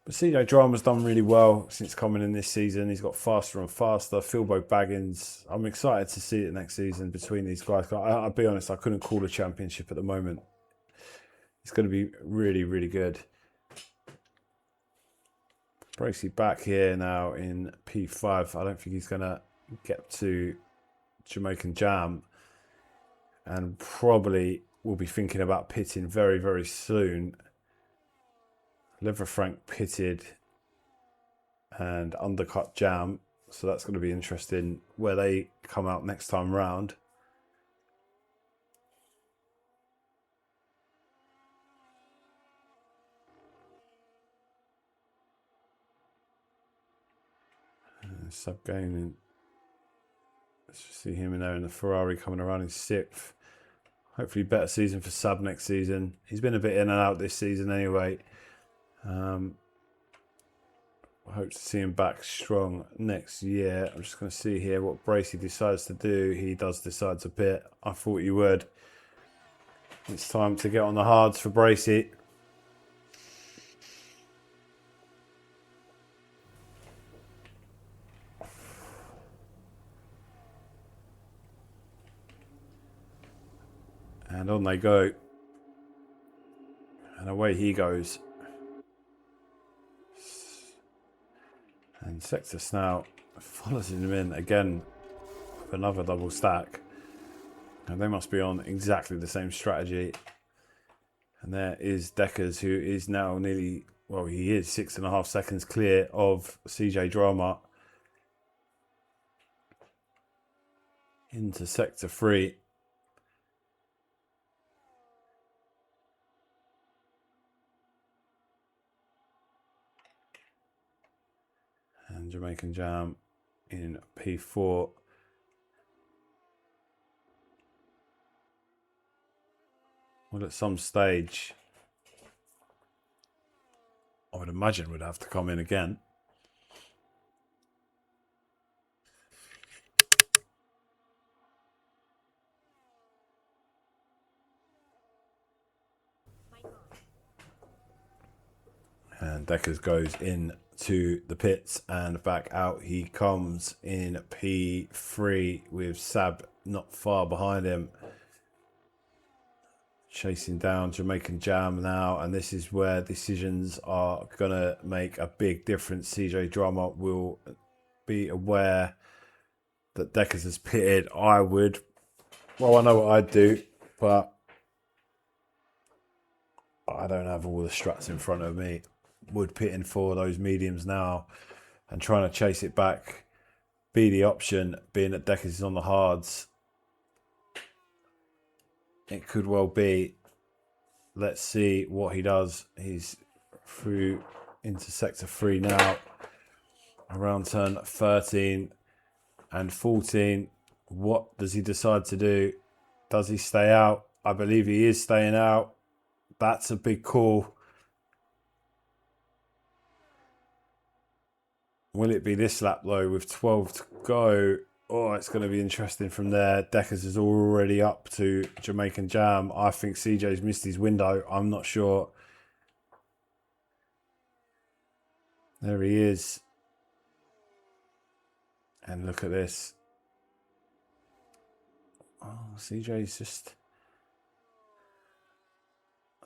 CJ Drama's done really well since coming in this season. He's got faster and faster. Philbo Baggins, I'm excited to see it next season between these guys. I'll be honest, I couldn't call a championship at the moment. It's going to be really, really good. Bracey back here now in P5. I don't think he's going to get to Jamaican Jam, and probably will be thinking about pitting very, very soon. Lever Frank pitted and undercut Jam, so that's going to be interesting where they come out next time round. Sub Gaming. Let's just see him in there in the Ferrari coming around in 6th. Hopefully better season for Sub next season. He's been a bit in and out this season anyway. I hope to see him back strong next year. I'm just going to see here what Bracey decides to do. He does decide to pit. I thought he would. It's time to get on the hards for Bracey. And on they go. And away he goes. And Sextus now follows him in again with another double stack. And they must be on exactly the same strategy. And there is Deckers, who is now nearly, well, he is 6.5 seconds clear of CJ Drama into sector 3. And Jamaican Jam in P4. Well, at some stage, I would imagine would have to come in again. And Deckers goes into the pits and back out he comes in P3 with Sab not far behind him. Chasing down Jamaican Jam now, and this is where decisions are going to make a big difference. CJ Drama will be aware that Deckers has pitted. I know what I'd do, but I don't have all the strats in front of me. Would pitting for those mediums now and trying to chase it back be the option, being that Deckers is on the hards. It could well be. Let's see what he does. He's through into sector 3 now. Around turn 13 and 14. What does he decide to do? Does he stay out? I believe he is staying out. That's a big call. Will it be this lap though with 12 to go? Oh, it's going to be interesting from there. Deckers is already up to Jamaican Jam. I think CJ's missed his window. I'm not sure. There he is. And look at this. Oh, CJ's just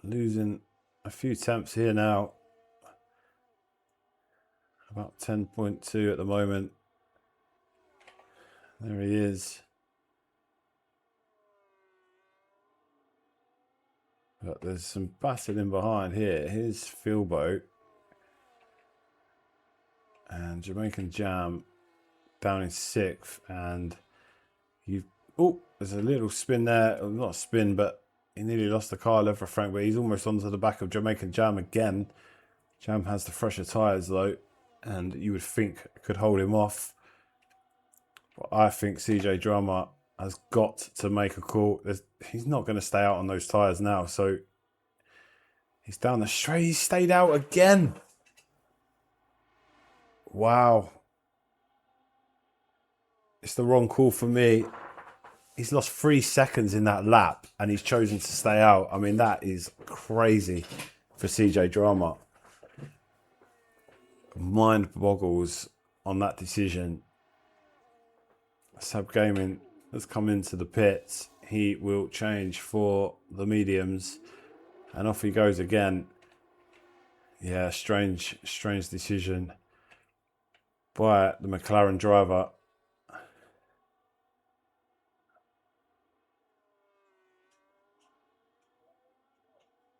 losing a few temps here now. About 10.2 at the moment. There he is. But there's some battling behind here. Here's Philbo. And Jamaican Jam down in 6th. And there's a little spin there. Well, not a spin, but he nearly lost the car left for Frank. But he's almost onto the back of Jamaican Jam again. Jam has the fresher tyres though. And you would think could hold him off. But I think CJ Drama has got to make a call. He's not going to stay out on those tyres now. So he's down the straight. He stayed out again. Wow. It's the wrong call for me. He's lost 3 seconds in that lap and he's chosen to stay out. I mean, that is crazy for CJ Drama. Mind boggles on that decision. Sab Gaming has come into the pits. He will change for the mediums and off he goes again. Yeah, strange decision by the McLaren driver.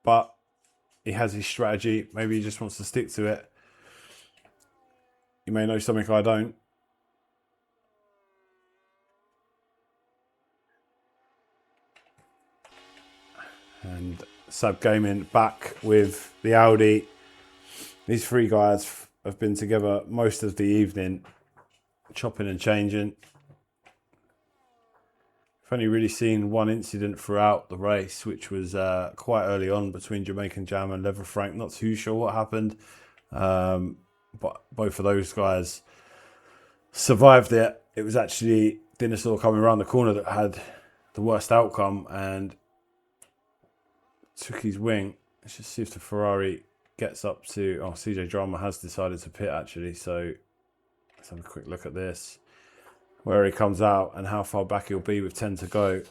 But he has his strategy. Maybe he just wants to stick to it. You may know something I don't. And Sab Gaming back with the Audi. These 3 guys have been together most of the evening. chopping and changing. I've only really seen one incident throughout the race, which was quite early on between Jamaican Jam and Leather Frank. Not too sure what happened, but both of those guys survived it. It was actually Dinosaur coming around the corner that had the worst outcome and took his wing. Let's just see if the Ferrari gets up to... Oh, CJ Drama has decided to pit, actually, so let's have a quick look at this. Where he comes out and how far back he'll be with 10 to go.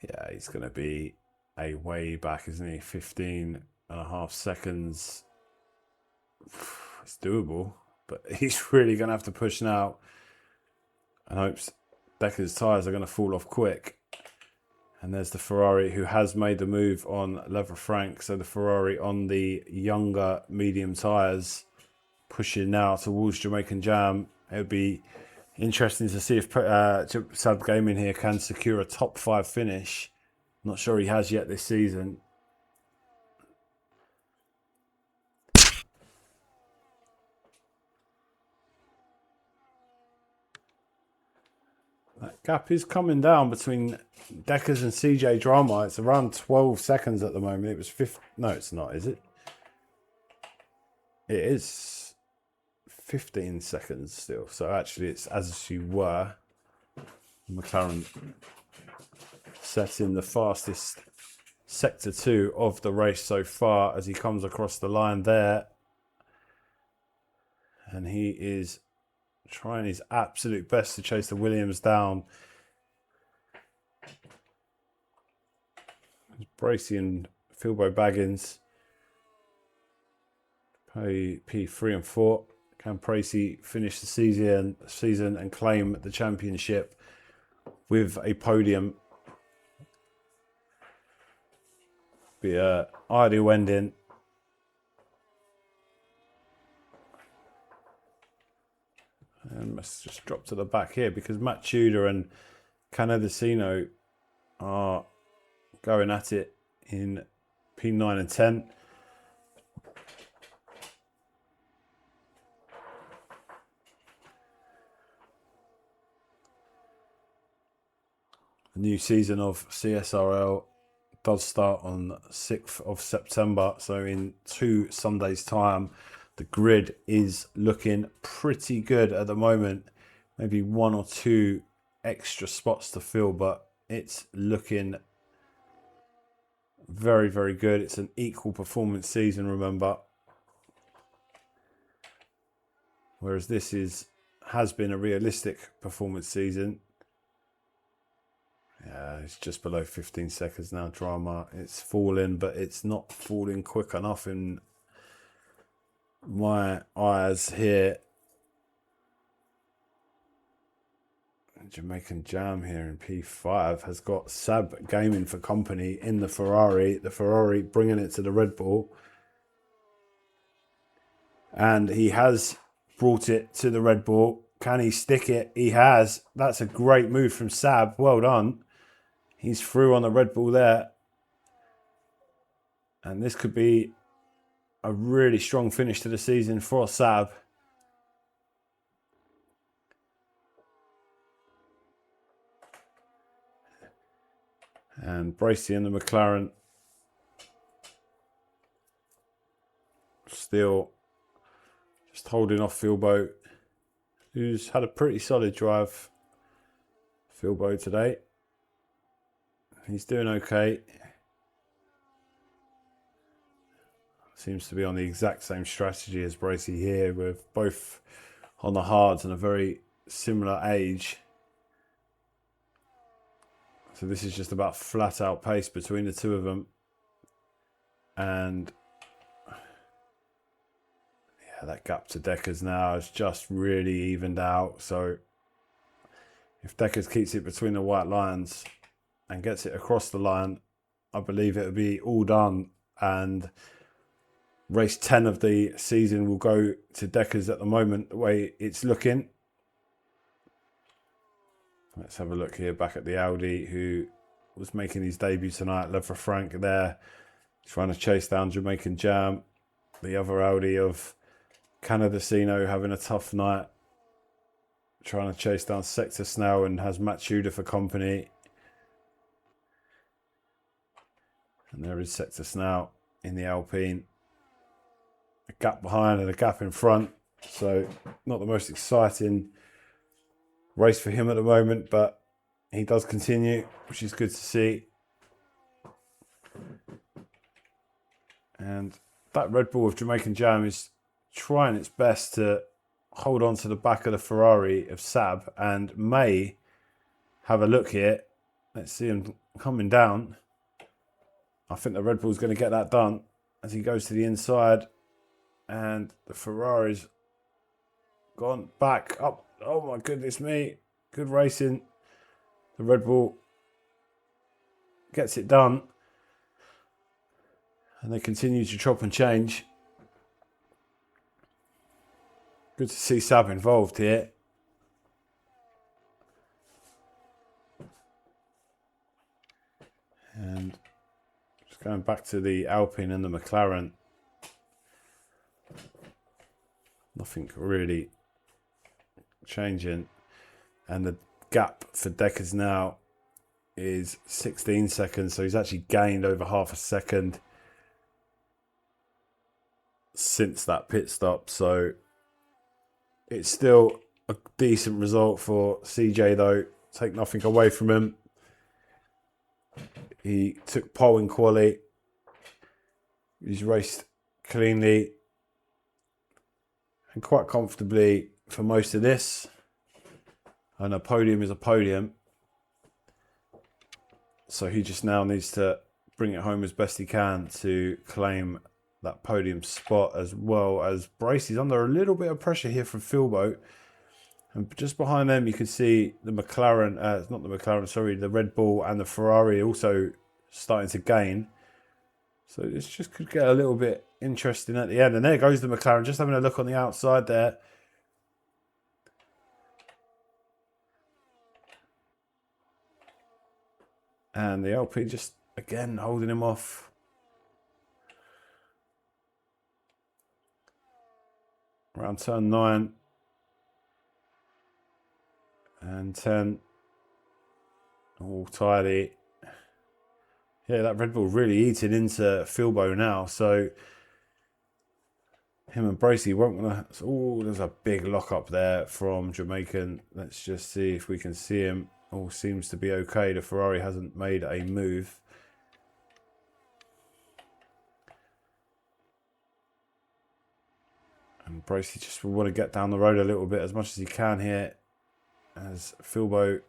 Yeah, he's going to be a way back, isn't he? 15.5 seconds. It's doable, but he's really going to have to push now. And hopes Decker's tyres are going to fall off quick. And there's the Ferrari who has made the move on Leather Frank. So the Ferrari on the younger medium tyres, pushing now towards Jamaican Jam. It would be interesting to see if Sab Gaming here can secure a top 5 finish. Not sure he has yet this season. That gap is coming down between Deckers and CJ Drama. It's around 12 seconds at the moment. It was 15. No, it's not, is it? It is 15 seconds still. So actually it's as you were. McLaren setting the fastest sector 2 of the race so far as he comes across the line there. And he is trying his absolute best to chase the Williams down. Bracey and Philbo Baggins. P3 and 4. Can Bracey finish the season and claim the championship with a podium? Be an ideal ending. And let's just drop to the back here because Matt Tudor and Canadesino are going at it in P9 and 10. The new season of CSRL does start on 6th of September, so in 2 Sundays' time. The grid is looking pretty good at the moment. Maybe 1 or 2 extra spots to fill, but it's looking very, very good. It's an equal performance season, remember. Whereas this has been a realistic performance season. Yeah, it's just below 15 seconds now, Drama. It's falling, but it's not falling quick enough in my eyes here. Jamaican Jam here in P5 has got Sab Gaming for company in the Ferrari. The Ferrari bringing it to the Red Bull. And he has brought it to the Red Bull. Can he stick it? He has. That's a great move from Sab. Well done. He's through on the Red Bull there. And this could be a really strong finish to the season for Sab. And Bracey and the McLaren still just holding off Philbo, who's had a pretty solid drive. Philbo today. He's doing okay. Seems to be on the exact same strategy as Bracey here, with both on the hards and a very similar age. So this is just about flat out pace between the two of them. And yeah, that gap to Deckers now is just really evened out. So if Deckers keeps it between the white lines and gets it across the line, I believe it'll be all done. And race 10 of the season will go to Deckers at the moment, the way it's looking. Let's have a look here back at the Audi, who was making his debut tonight. Leather Frank there, trying to chase down Jamaican Jam. the other Audi of Canadasino having a tough night, trying to chase down Sector Snell, and has Matsuda for company. And there is Sector Snell in the Alpine. A gap behind and a gap in front. So not the most exciting race for him at the moment, but he does continue, which is good to see. And that Red Bull of Jamaican Jam is trying its best to hold on to the back of the Ferrari of Sab, and may have a look here. Let's see him coming down. I think the Red Bull's going to get that done as he goes to the inside, and the Ferrari's gone back up. Oh my goodness me. Good racing. The Red Bull gets it done, and they continue to chop and change. Good to see Sab involved here. And just going back to the Alpine and the McLaren. Nothing really changing. And the gap for Deckers now is 16 seconds. So he's actually gained over half a second since that pit stop. So it's still a decent result for CJ though. Take nothing away from him. He took pole in quali. He's raced cleanly and quite comfortably for most of this. And a podium is a podium. So he just now needs to bring it home as best he can to claim that podium spot, as well as Brace. He's under a little bit of pressure here from Philbo. And just behind them, you can see the McLaren, not the McLaren, sorry, the Red Bull and the Ferrari also starting to gain. So this just could get a little bit interesting at the end. And there goes the McLaren, just having a look on the outside there. And the LP just, again, holding him off. Around turn 9. And 10. All tidy. Yeah, that Red Bull really eating into Philbo now. So him and Bracey won't want to... Oh, there's a big lock up there from Jamaican. Let's just see if we can see him. All seems to be okay. The Ferrari hasn't made a move. And Bracey just will want to get down the road a little bit as much as he can here. As Philbo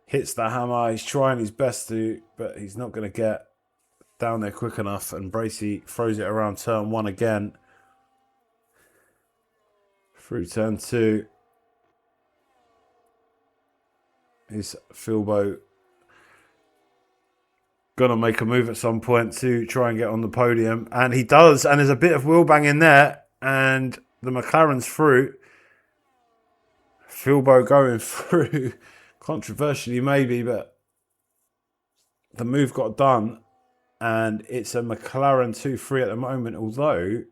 hits the hammer. He's trying his best to, but he's not going to get down there quick enough. And Bracey throws it around turn 1 again. Through turn 2. Is Philbo going to make a move at some point to try and get on the podium? And he does. And there's a bit of wheel bang in there. And the McLaren's through. Philbo going through. Controversially maybe, but the move got done. And it's a McLaren 2-3 at the moment. Although,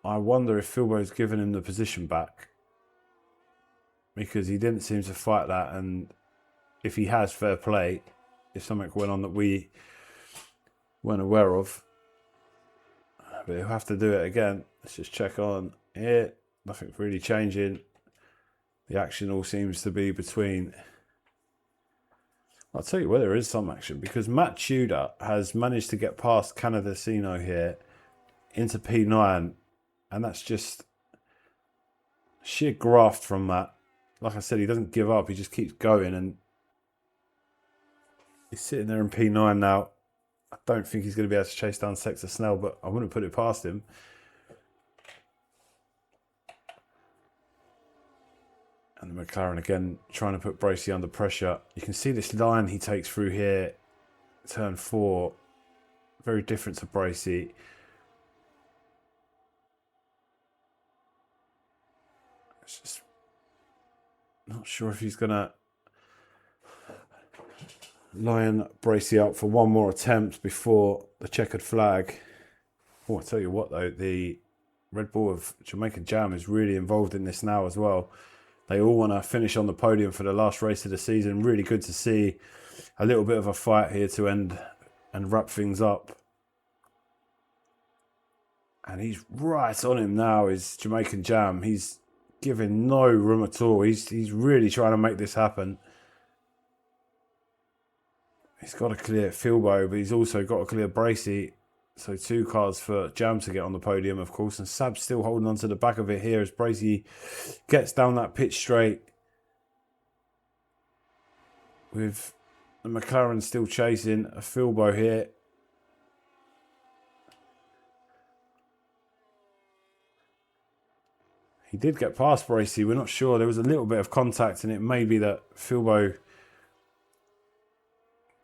I wonder if Philbo's given him the position back. Because he didn't seem to fight that, and if he has, fair play. If something went on that we weren't aware of. But he'll have to do it again. Let's just check on here. Nothing really changing. The action all seems to be between... I'll tell you where there is some action, because Matt Tudor has managed to get past Canadasino here into P9, and that's just sheer graft from Matt. Like I said, he doesn't give up. He just keeps going, and he's sitting there in P9 now. I don't think he's going to be able to chase down Sector Snell, but I wouldn't put it past him. And the McLaren again trying to put Bracey under pressure. You can see this line he takes through here, turn 4. Very different to Bracey. It's just not sure if he's going to... Line Bracey up for one more attempt before the checkered flag. Oh, I tell you what though, the Red Bull of Jamaican Jam is really involved in this now as well. They all want to finish on the podium for the last race of the season. Really good to see a little bit of a fight here to end and wrap things up. And he's right on him now, is Jamaican Jam. He's giving no room at all. He's really trying to make this happen. He's got to clear Philbo, but he's also got to clear Bracey. So 2 cars for Jam to get on the podium, of course. And Sab's still holding on to the back of it here as Bracey gets down that pitch straight. With the McLaren still chasing a Philbo here. He did get past Bracey. We're not sure. There was a little bit of contact, and it may be that Philbo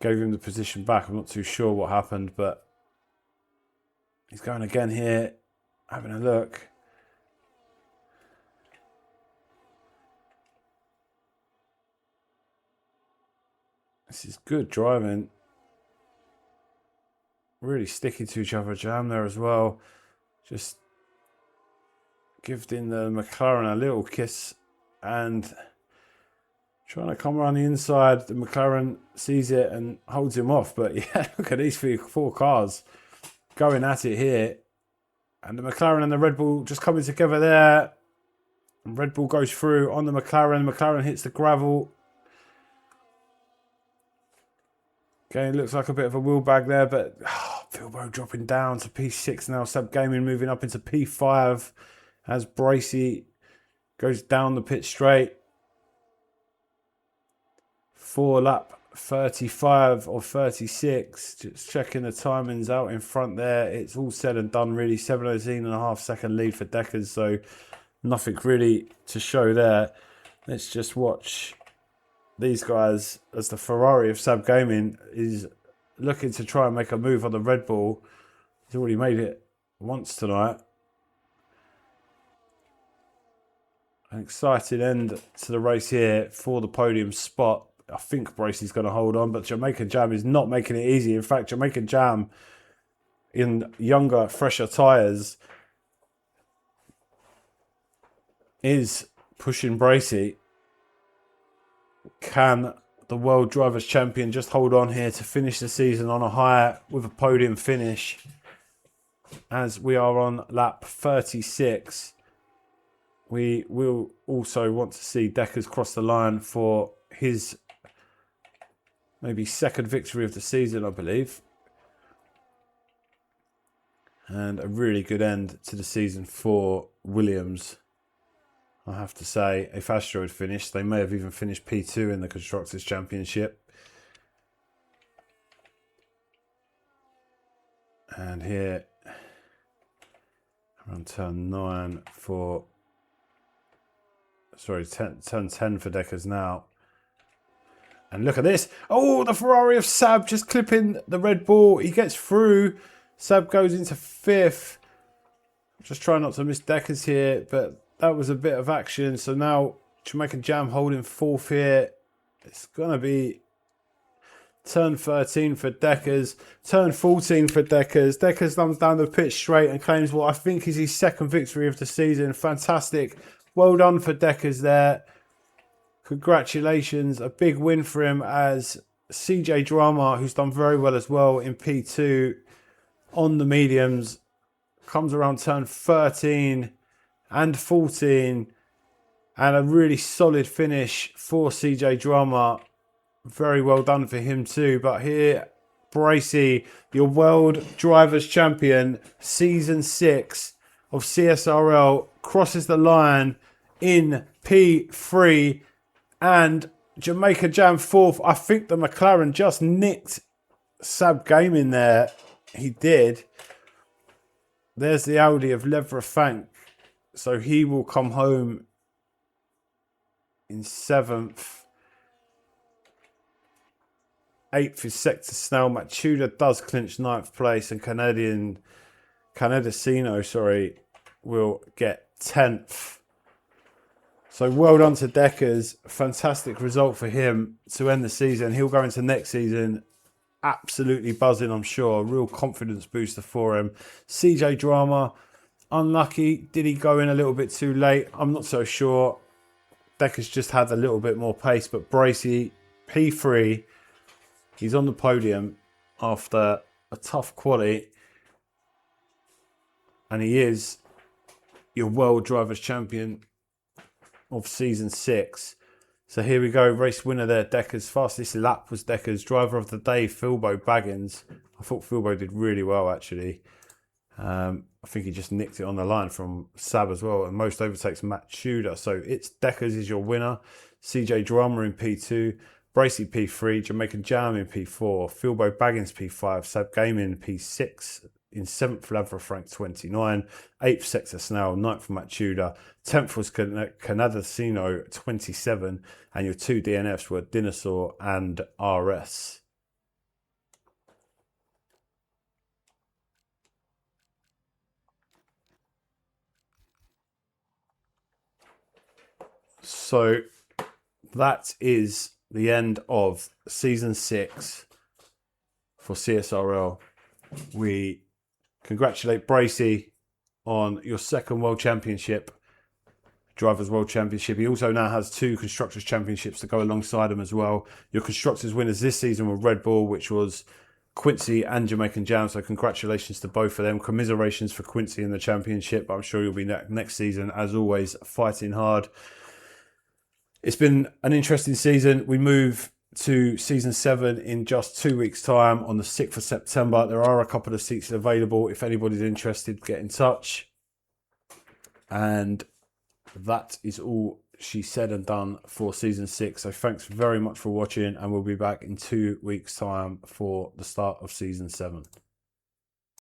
gave him the position back. I'm not too sure what happened, but he's going again here, having a look. This is good driving. Really sticky to each other. Jam there as well. Just giving the McLaren a little kiss and trying to come around the inside. The McLaren sees it and holds him off. But yeah, look at these 4 cars going at it here. And the McLaren and the Red Bull just coming together there. And Red Bull goes through on the McLaren. McLaren hits the gravel. Okay, looks like a bit of a wheel bag there, but Philbo dropping down to P6 now. Sub Gaming moving up into P5 as Bracey goes down the pit straight. 4 lap 35 or 36. Just checking the timings out in front there. It's all said and done really. 17.5 second lead for Deckers, so nothing really to show there. Let's just watch these guys as the Ferrari of Sab Gaming is looking to try and make a move on the Red Bull. He's already made it once tonight. An exciting end to the race here for the podium spot. I think Bracey's going to hold on, but Jamaican Jam is not making it easy. In fact, Jamaican Jam in younger, fresher tyres is pushing Bracey. Can the World Drivers' Champion just hold on here to finish the season on a high with a podium finish? As we are on lap 36. We will also want to see Deckers cross the line for his maybe 2nd victory of the season, I believe. And a really good end to the season for Williams. I have to say, if Astro had finished, they may have even finished P2 in the Constructors' Championship. And here, around turn 9 for... Sorry, turn 10 for Deckers now. And look at this. Oh, the Ferrari of Sab just clipping the Red Bull. He gets through. Sab goes into 5th. Just trying not to miss Deckers here, but that was a bit of action. So now Jamaican Jam holding 4th here. It's going to be turn 13 for Deckers. Turn 14 for Deckers. Deckers comes down the pitch straight and claims what I think is his 2nd victory of the season. Fantastic. Well done for Deckers there. Congratulations. A big win for him as CJ Drama, who's done very well as well in P2 on the mediums, comes around turn 13 and 14. And a really solid finish for CJ Drama. Very well done for him too. But here, Bracey, your World Drivers' Champion, Season 6 of CSRL, crosses the line in P3. And Jamaica Jam 4th. I think the McLaren just nicked Sab Gaming there. He did. There's the Audi of Levra-Fank. So he will come home in 7th. 8th is Sector Snell. Matsuda does clinch 9th place. And Canedicino, will get 10th. So well done to Deckers. Fantastic result for him to end the season. He'll go into next season absolutely buzzing, I'm sure. A real confidence booster for him. CJ Drama, unlucky. Did he go in a little bit too late? I'm not so sure. Deckers just had a little bit more pace, but Bracey, P3, he's on the podium after a tough quali. And he is your World Drivers' Champion of Season 6. So here we go, race winner there, Deckers. Fastest lap was Deckers. Driver of the day, Philbo Baggins. I thought Philbo did really well, actually. I think he just nicked it on the line from Sab as well. And most overtakes, Matt Tudor. So it's Deckers is your winner. CJ Drama in P2. Bracey P3. Jamaican Jam in P4. Philbo Baggins P5. Sab Gaming P6. In 7th, Lavra Frank 29. 8th, Sector Snell. 9th, Matt Tudor. 10th was Canada Sino 27. And your 2 DNFs were Dinosaur and RS. So that is the end of Season 6 for CSRL. We congratulate Bracey on your 2nd World Championship, Drivers' World Championship. He also now has 2 Constructors' Championships to go alongside him as well. Your Constructors winners this season were Red Bull, which was Quincy and Jamaican Jam. So congratulations to both of them. Commiserations for Quincy in the championship. I'm sure you'll be next season, as always, fighting hard. It's been an interesting season. We move to Season 7 in just 2 weeks' time on the 6th of September. There are a couple of seats available. If anybody's interested, get in touch. And that is all she said and done for Season 6. So thanks very much for watching, and we'll be back in 2 weeks' time for the start of Season 7.